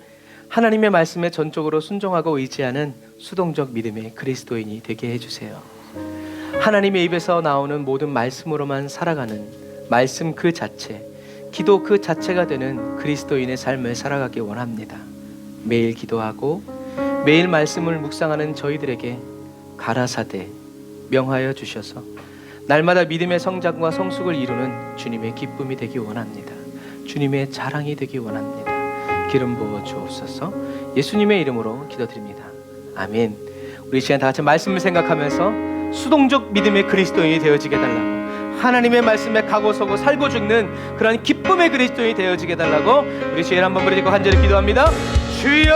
하나님의 말씀에 전적으로 순종하고 의지하는 수동적 믿음의 그리스도인이 되게 해주세요. 하나님의 입에서 나오는 모든 말씀으로만 살아가는 말씀 그 자체, 기도 그 자체가 되는 그리스도인의 삶을 살아가기 원합니다. 매일 기도하고 매일 말씀을 묵상하는 저희들에게 가라사대 명하여 주셔서 날마다 믿음의 성장과 성숙을 이루는 주님의 기쁨이 되기 원합니다. 주님의 자랑이 되기 원합니다. 기름 부어 주옵소서. 예수님의 이름으로 기도드립니다. 아멘. 우리 이 시간 다 같이 말씀을 생각하면서 수동적 믿음의 그리스도인이 되어지게 달라고, 하나님의 말씀에 가고 서고 살고 죽는 그런 기쁨의 그리스도인이 되어지게 달라고 우리 주일 한번 부르짖고 간절히 기도합니다. 주여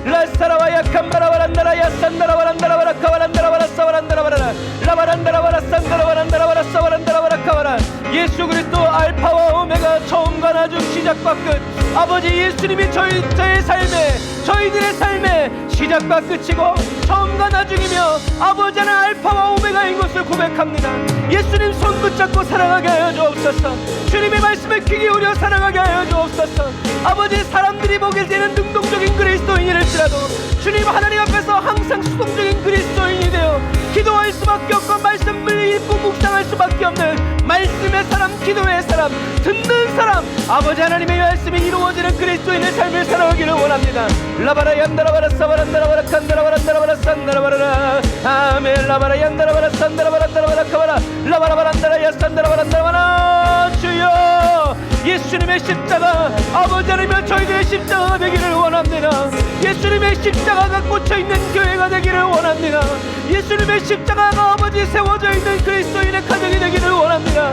라사라와 약한바라바란다라 야산다라바란다라바라카바란다라바라사바란다라바라 라바란다라바라산다라바란다라바라사바란다라바라카바라. 예수 그리스도 알파와 오메가, 처음과 나중, 시작과 끝. 아버지 예수님이 저희의 삶에, 저희들의 삶에 시작과 끝이고 처음과 나중이며 아버지 하나님 알파와 오메가인 것을 고백합니다. 예수님 손 붙잡고 사랑하게 하여 주옵소서. 주님의 말씀을 귀 기울여 사랑하게 하여 주옵소서. 아버지 사람들이 보길 때는 능동적인 그리스도인일지라도 주님 하나님 앞에서 항상 수동적인 그리스도인이 되어 기도할 수밖에 없고 말씀을 읽고 묵상할 수밖에 없는 말씀의 사람, 기도의 사람, 듣는 사람, 아버지 하나님의 말씀이 이루어지는 그리스도인의 삶을 살아가기를 원합니다. 라바라 얀다라바라 사바란다라바라 칸다라바란다라바라 산다라바라 아멘. 라바라 얀다라바라 산다라바란다라바라 카바라 라바라바란다라 야산다라바란다라바라. 주여 예수님의 십자가, 아버지 하나님 저희들의 십자가가 되기를 원합니다. 예수님의 십자가가 꽂혀있는 교회가 되기를 원합니다. 예수님의 십자가가 아버지 세워져 있는 그리스도인의 가정이 되기를 원합니다.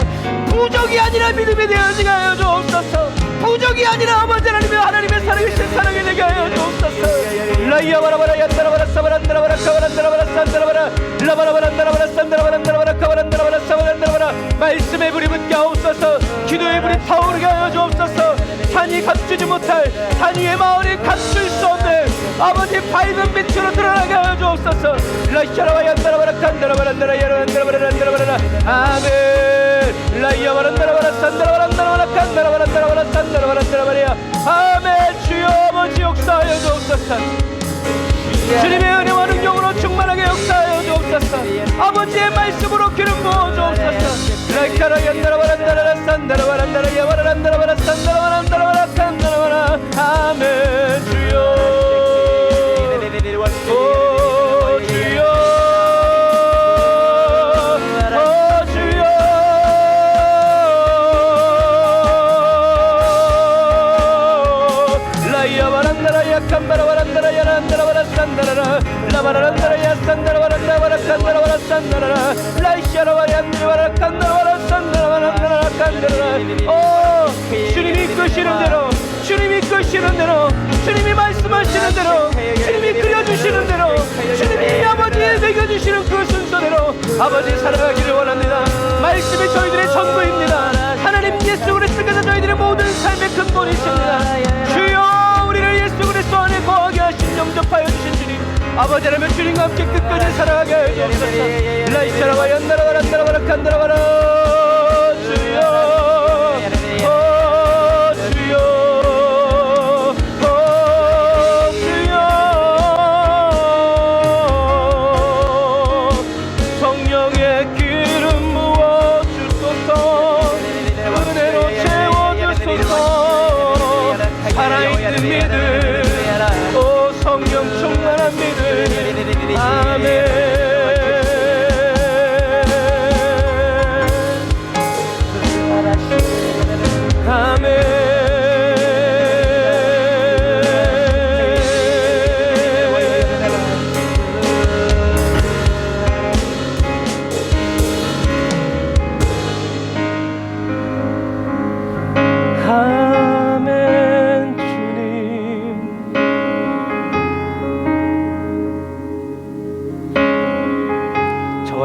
부족이 아니라 믿음이 되어지게 하여 주옵소서. 부족이 아니라 아버지 하나님의 살아계신 사랑이 되게 하여 주옵소서. 라이아바라바라 얀다라바라 사바란다라바라 카바란다라바라 산다라바라 라바라바란다라바라 산다라바란다라바라 카바란다라바라 사바란다라바라. 말씀의 불이 붙게 하옵소서. 기도의 불이 타오르게 하여 주옵소서. 산이 감추지 못할, 산 위의 마을이 감출 수 없는 아버지 밝은 빛으로 드러나게 하여 주옵소서. 라이샤라바 얀다라바라 칸다라바란다라 야란다라바란다라바라 아멘. 라이아바란다라바라 산다라바란다라바라 칸다라바란다라바라 산다라바란다라바라 아멘. 주여 아버지 역사하여 주옵소서. 주님의 은혜와 능력으로 충만하게 역사하여 주옵소서. 아버지의 말씀으로 기름 부어 주옵소서. 라이카라 얀다라바란다라라 산다라바란다라 야바란다라바라 산다라바란다라바라 칸다라바라 아멘. 주여 오 주여 오 주여 라이아바란다라 약한바라바란다라 야란다라바라 산다라라 라바라란다라 야산다라바란다라바라 칸다라바라 산다라라 라이샤라바 얀다라바라 칸다라바라 산다라바란다라라 칸다라라. 오 주님이 이끄시는 대로, 주님이 이끄시는 대로, 주님이 말씀하시는 대로, 주님이 그려주시는 대로, 주님이 아버지의 먹여주시는 그 순서대로 아버지 살아가기를 원합니다. 말씀이 저희들의 전부입니다. 하나님 예수 그리스도께서 저희들의 모든 삶의 근본이십니다. 주여 우리를 예수 그리스도 안에 거하게 하신, 영접하여 주신 주님, 아버지 하나님 주님과 함께 끝까지 살아가게 하여 주옵소서. 라이샤라바 얀다라바란다라바라 칸다라바라. 주여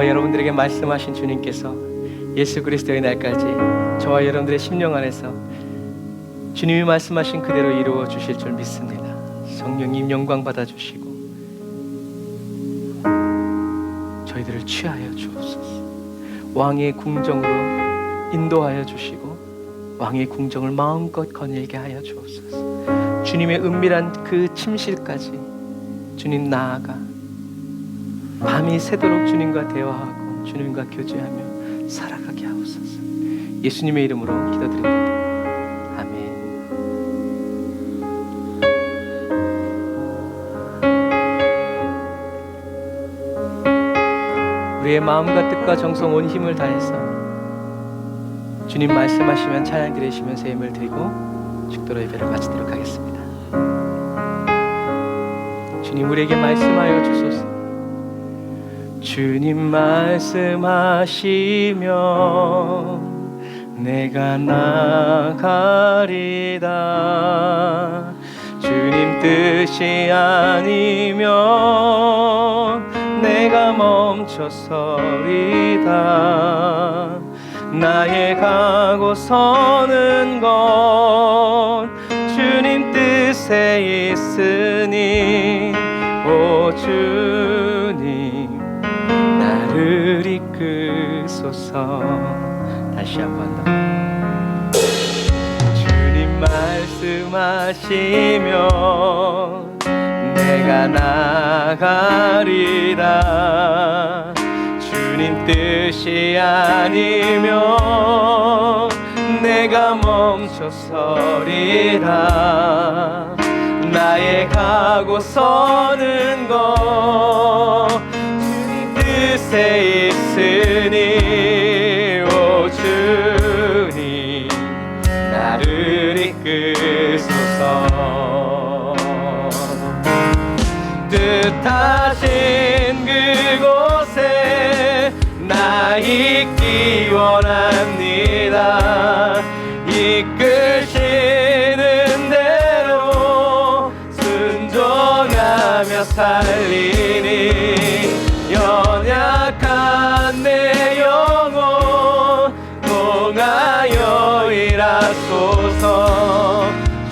여러분들에게 말씀하신 주님께서 예수 그리스도의 날까지 저와 여러분들의 심령 안에서 주님이 말씀하신 그대로 이루어 주실 줄 믿습니다. 성령님 영광 받아 주시고 저희들을 취하여 주옵소서. 왕의 궁정으로 인도하여 주시고 왕의 궁정을 마음껏 거닐게 하여 주옵소서. 주님의 은밀한 그 침실까지 주님 나아가 밤이 새도록 주님과 대화하고 주님과 교제하며 살아가게 하옵소서. 예수님의 이름으로 기도드립니다. 아멘. 우리의 마음과 뜻과 정성 온 힘을 다해서 주님 말씀하시면 찬양 드리시면서 예물 드리고 죽도록 예배를 마치도록 하겠습니다. 주님 우리에게 말씀하여 주소서. 주님 말씀하시면 내가 나가리다. 주님 뜻이 아니면 내가 멈춰서리다. 나의 가고 서는 건 주님 뜻에 있으니 오 주님 나를 이끄소서. 다시 한번 더. 주님 말씀하시면 내가 나가리라. 주님 뜻이 아니면 내가 멈춰서리라. 나의 가고 서는 것 주님 뜻에 있으니 오 주님 나를 이끄소서. 뜻하신 그곳에 나 있기 원합니다. 이끄시는 대로 순종하며 살리니 연약한 내 영혼 통하여 일하소서.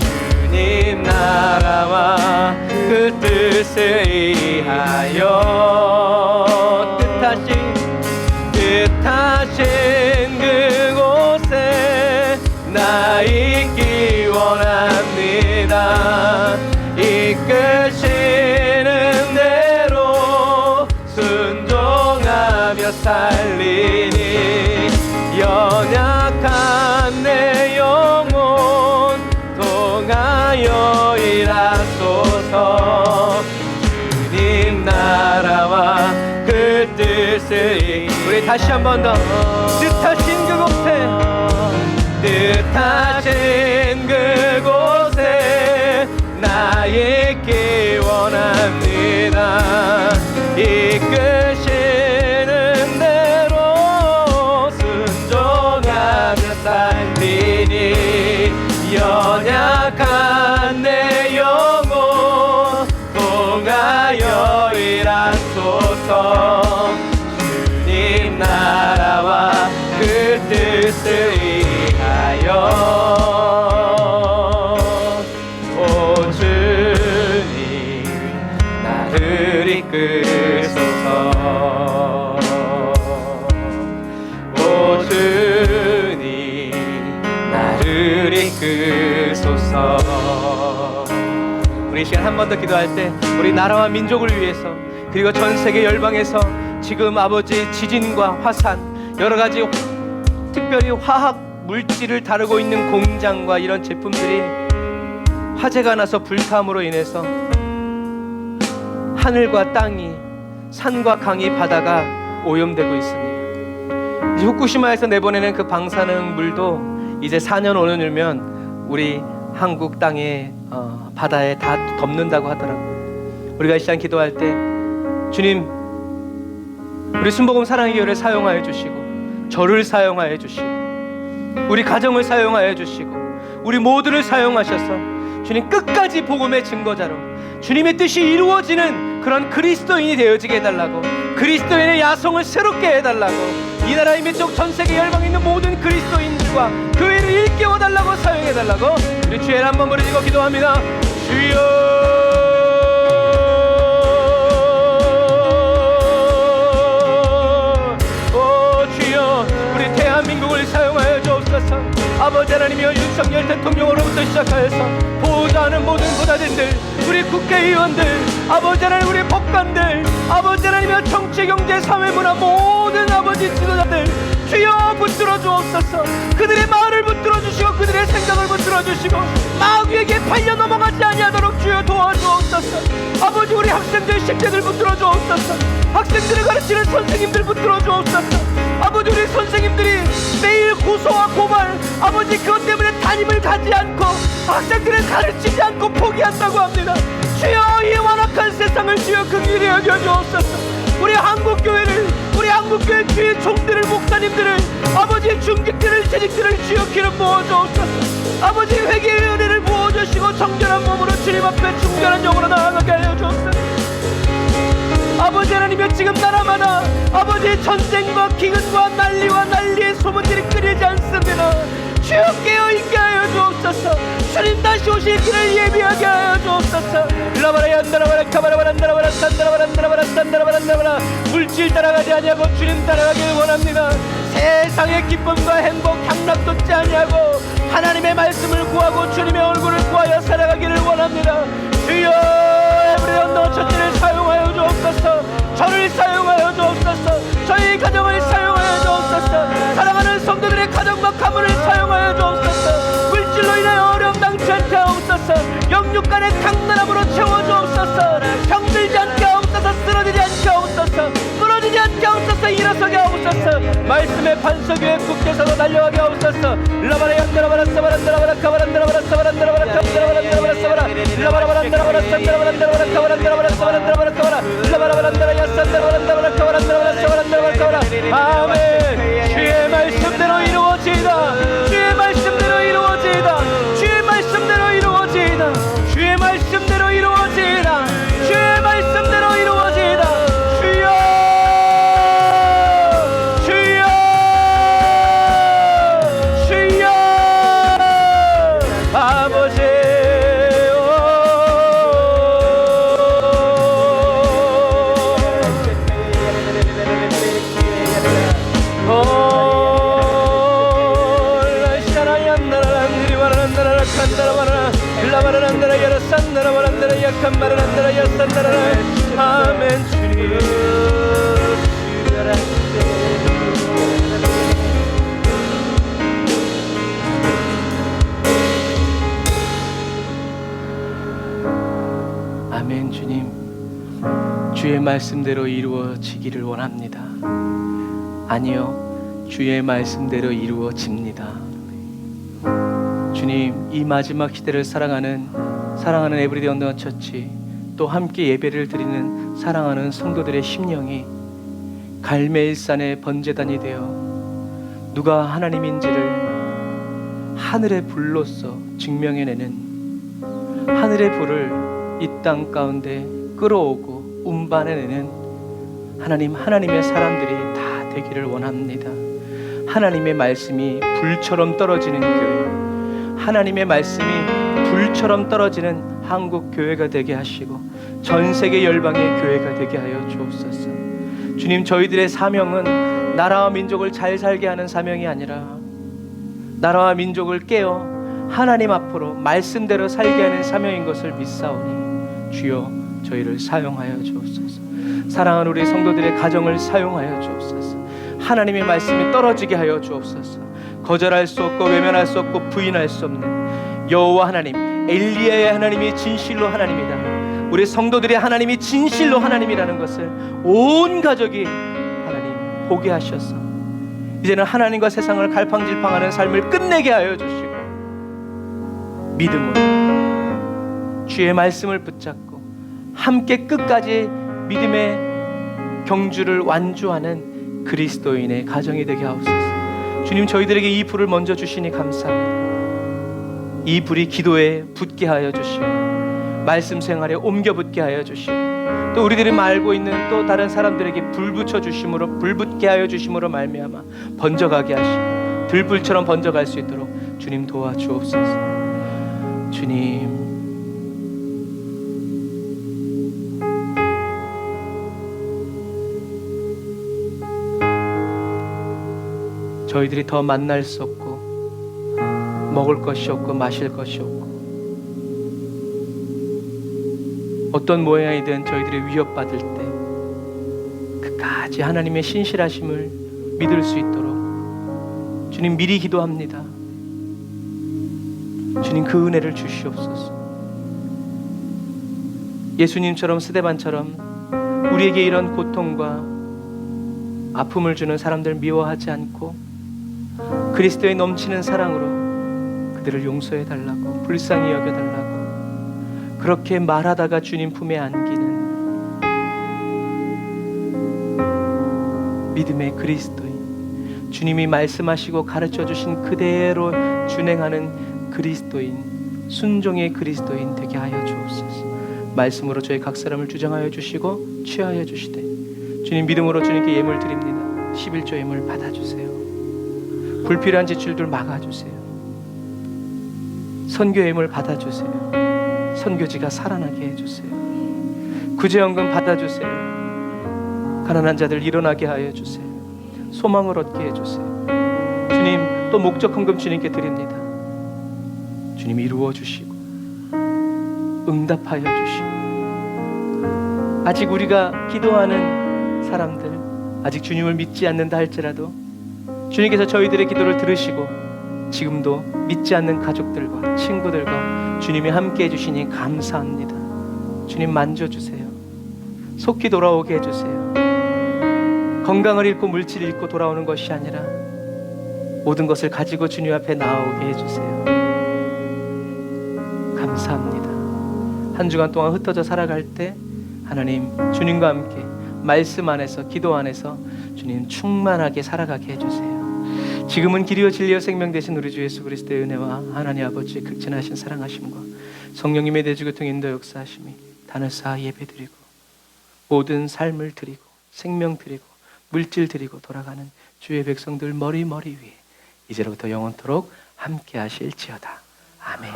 주님 나라와 그 뜻을 이하여 뜻하신 그곳에 나 있기 원합니다. 이끄시는 대로 순종하며 살리니 연약한 내 영혼 통하여 일하소서. 주님 나라와 그 뜻을 우리 다시 한 번 더. 뜻하신 그곳에 뜻하신 그곳에 나 있기 원합니다. 이끄시는 대로 순종하며 살리니 연약한 내 영혼 통하여 일하소서. 주님 나라와 그 뜻을 이하여 오 주님 나를 이끄소서. 오 주님 나를 이끄소서. 우리 시간 한 번 더 기도할 때 우리 나라와 민족을 위해서 그리고 전 세계 열방에서 지금 아버지 지진과 화산 여러 가지 특별히 화학 물질을 다루고 있는 공장과 이런 제품들이 화재가 나서 불타함으로 인해서 하늘과 땅이 산과 강이 바다가 오염되고 있습니다. 이제 후쿠시마에서 내보내는 그 방사능 물도 이제 4년 5년 후면 우리 한국 땅에 바다에 다 덮는다고 하더라고요. 우리가 이 시간 기도할 때 주님 우리 순복음 사랑의 교회를 사용하여 주시고 저를 사용하여 주시고 우리 가정을 사용하여 주시고 우리 모두를 사용하셔서 주님 끝까지 복음의 증거자로 주님의 뜻이 이루어지는 그런 그리스도인이 되어지게 해달라고, 그리스도인의 야성을 새롭게 해달라고, 이 나라의 민족 전 세계 열방에 있는 모든 그리스도인들과 교회를 일깨워달라고 사용해달라고 우리 주의 한번 부르짖고 기도합니다. 주여 대한민국을 사용하여 주옵소서. 아버지 하나님이여 윤석열 대통령으로부터 시작하여서 보좌 수많은 모든 보좌진들, 우리 국회의원들, 아버지 하나님 우리 법관들, 아버지 하나님의 정치, 경제, 사회, 문화 모든 아버지 지도자들 주여 붙들어 주옵소서. 그들의 말을 붙들어 주시고 그들의 생각을 붙들어 주시고 마귀에게 팔려 넘어가지 아니하도록 주여 도와주옵소서. 아버지 우리 학생들, 식구들 붙들어 주옵소서. 학생들을 가르치는 선생님들 붙들어 주옵소서. 아버지 우리 선생님들이 매일 고소와 고발, 아버지 그것 때문에 담임을 가지 않고 학생들을 가르치지 않고 포기한다고 합니다. 주여 이 완악한 세상을 주여 긍휼히 여겨주옵소서. 우리 한국교회를, 우리 한국교회 주의 종들을, 목사님들을, 아버지 중직들을, 재직들을 주여 기름 부어주옵소서. 아버지 회개의 은혜를 부어주시고 정결한 몸으로 주님 앞에 중결한 영으로 나아가게 하여 주옵소서. 아버지 하나님여 지금 나라마다 아버지 전쟁과 기근과 난리와 난리의 소문들이 끊이지 않습니다. 주여 깨어있게 하여 주옵소서. 주님 다시 오실 길을 예비하게 하여 주옵소서. 라바라얀다라바라 카바라바란다라바라 산다라바란다라바라 산다라바란다라바라 물질 따라가지 아니하고 주님 따라가길 원합니다. 세상의 기쁨과 행복 향락 돋지 아니하고 하나님의 말씀을 구하고 주님의 얼굴을 구하여 살아가기를 원합니다. 주여 에브리 언더 처치를 사용하여 주옵소서. 저를 사용하여 주옵소서. 저희 가정을 사용하여 주옵소서. 사랑하는 성도들의 가정과 가문을 사용하여 주옵소서. 물질로 인하여 어려움 당치 않게 하옵소서. 영육 간의 강건함으로 채워 주옵소서. 병들지 않게 하옵소서. 쓰러지지 않게 하옵소서. 무너지지 않게 하옵소서. 일어서게 하옵소서. 말씀의 반석 위에 굳게 서서 달려가게 하옵소서. 라바라 양다라바라 사바란다라바라 카바란다라바라 사바란다라바라 카바란다라바라 사바라 라바라바란다라바라 산다라바란다라바라 카바란다라바라 사바란다라바라 카바라 라바라바란다라 야산다라바란다라바라 카바란다라바라 사바란다라바라 카바라. 아멘. 주의 말씀대로 이루어지이다. 주의 말씀대로 이루어지이다. 주의 말씀대로 이루어지이다. 주의 말씀대로 이루어지이다. 주의 말씀대로 이루어지이다. 주여 주여 주여 아버지 아멘. 주님 아멘. 주님 주의 말씀대로 이루어지기를 원합니다. 아니요, 주의 말씀대로 이루어집니다. 주님 이 마지막 시대를 사랑하는 에브리데이 언더 처치, 또 함께 예배를 드리는 사랑하는 성도들의 심령이 갈멜산의 번제단이 되어 누가 하나님인지를 하늘의 불로써 증명해내는, 하늘의 불을 이 땅 가운데 끌어오고 운반해내는 하나님의 사람들이 다 되기를 원합니다. 하나님의 말씀이 불처럼 떨어지는 교회, 하나님의 말씀이 불처럼 떨어지는 한국 교회가 되게 하시고 전 세계 열방의 교회가 되게 하여 주옵소서. 주님 저희들의 사명은 나라와 민족을 잘 살게 하는 사명이 아니라 나라와 민족을 깨어 하나님 앞으로 말씀대로 살게 하는 사명인 것을 믿사오니 주여 저희를 사용하여 주옵소서. 사랑하는 우리 성도들의 가정을 사용하여 주옵소서. 하나님의 말씀이 떨어지게 하여 주옵소서. 거절할 수 없고 외면할 수 없고 부인할 수 없는 여호와 하나님, 엘리야의 하나님이 진실로 하나님이다. 우리 성도들의 하나님이 진실로 하나님이라는 것을 온 가족이 하나님 보게 하셔서 이제는 하나님과 세상을 갈팡질팡하는 삶을 끝내게 하여 주시고 믿음으로 주의 말씀을 붙잡고 함께 끝까지 믿음의 경주를 완주하는 그리스도인의 가정이 되게 하옵소서. 주님 저희들에게 이 불을 먼저 주시니 감사합니다. 이 불이 기도에 붙게 하여 주시고 말씀 생활에 옮겨 붙게 하여 주시고 또 우리들이 알고 있는 또 다른 사람들에게 불 붙여 주심으로, 불 붙게 하여 주심으로 말미암아 번져가게 하시고 들불처럼 번져갈 수 있도록 주님 도와주옵소서. 주님 저희들이 더 만날 수 없고 먹을 것이 없고 마실 것이 없고 어떤 모양이든 저희들이 위협받을 때 끝까지 하나님의 신실하심을 믿을 수 있도록 주님 미리 기도합니다. 주님 그 은혜를 주시옵소서. 예수님처럼 스데반처럼 우리에게 이런 고통과 아픔을 주는 사람들 미워하지 않고 그리스도의 넘치는 사랑으로 그들을 용서해 달라고, 불쌍히 여겨 달라고 그렇게 말하다가 주님 품에 안기는 믿음의 그리스도인, 주님이 말씀하시고 가르쳐 주신 그대로 준행하는 그리스도인, 순종의 그리스도인 되게 하여 주옵소서. 말씀으로 저희 각 사람을 주장하여 주시고 취하여 주시되 주님 믿음으로 주님께 예물 드립니다. 11조 예물 받아주세요. 불필요한 지출들 막아주세요. 선교 예물 받아주세요. 선교지가 살아나게 해주세요. 구제연금 받아주세요. 가난한 자들 일어나게 하여 주세요. 소망을 얻게 해주세요. 주님 또 목적 헌금 주님께 드립니다. 주님 이루어 주시고 응답하여 주시고 아직 우리가 기도하는 사람들, 아직 주님을 믿지 않는다 할지라도 주님께서 저희들의 기도를 들으시고 지금도 믿지 않는 가족들과 친구들과 주님이 함께 해주시니 감사합니다. 주님 만져주세요. 속히 돌아오게 해주세요. 건강을 잃고 물질을 잃고 돌아오는 것이 아니라 모든 것을 가지고 주님 앞에 나오게 해주세요. 감사합니다. 한 주간 동안 흩어져 살아갈 때 하나님 주님과 함께 말씀 안에서, 기도 안에서 주님 충만하게 살아가게 해주세요. 지금은 길이요 진리요 생명 되신 우리 주 예수 그리스도의 은혜와 하나님 아버지의 극진하신 사랑하심과 성령님의 대주교통 인도 역사하심이 단을 쌓아 예배드리고 모든 삶을 드리고 생명 드리고 물질 드리고 돌아가는 주의 백성들 머리 위에 이제로부터 영원토록 함께 하실지어다. 아멘.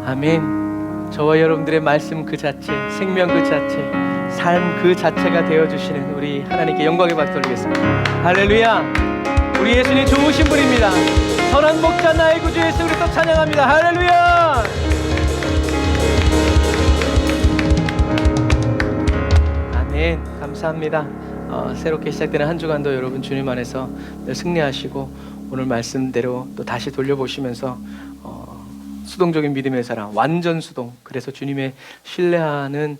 아멘. 저와 여러분들의 말씀 그 자체, 생명 그 자체, 삶 그 자체가 되어주시는 우리 하나님께 영광의 박수 올리겠습니다. 할렐루야. 우리 예수님 좋으신 분입니다. 선한 목자 나의 구주 예수 그리스도 찬양합니다. 할렐루야. 아멘. 감사합니다. 새롭게 시작되는 한 주간도 여러분 주님 안에서 늘 승리하시고 오늘 말씀대로 또 다시 돌려보시면서 수동적인 믿음의 사람, 완전 수동, 그래서 주님의 신뢰하는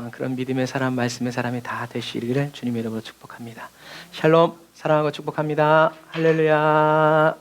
그런 믿음의 사람, 말씀의 사람이 다 되시기를 주님의 이름으로 축복합니다. 샬롬, 사랑하고 축복합니다. 할렐루야.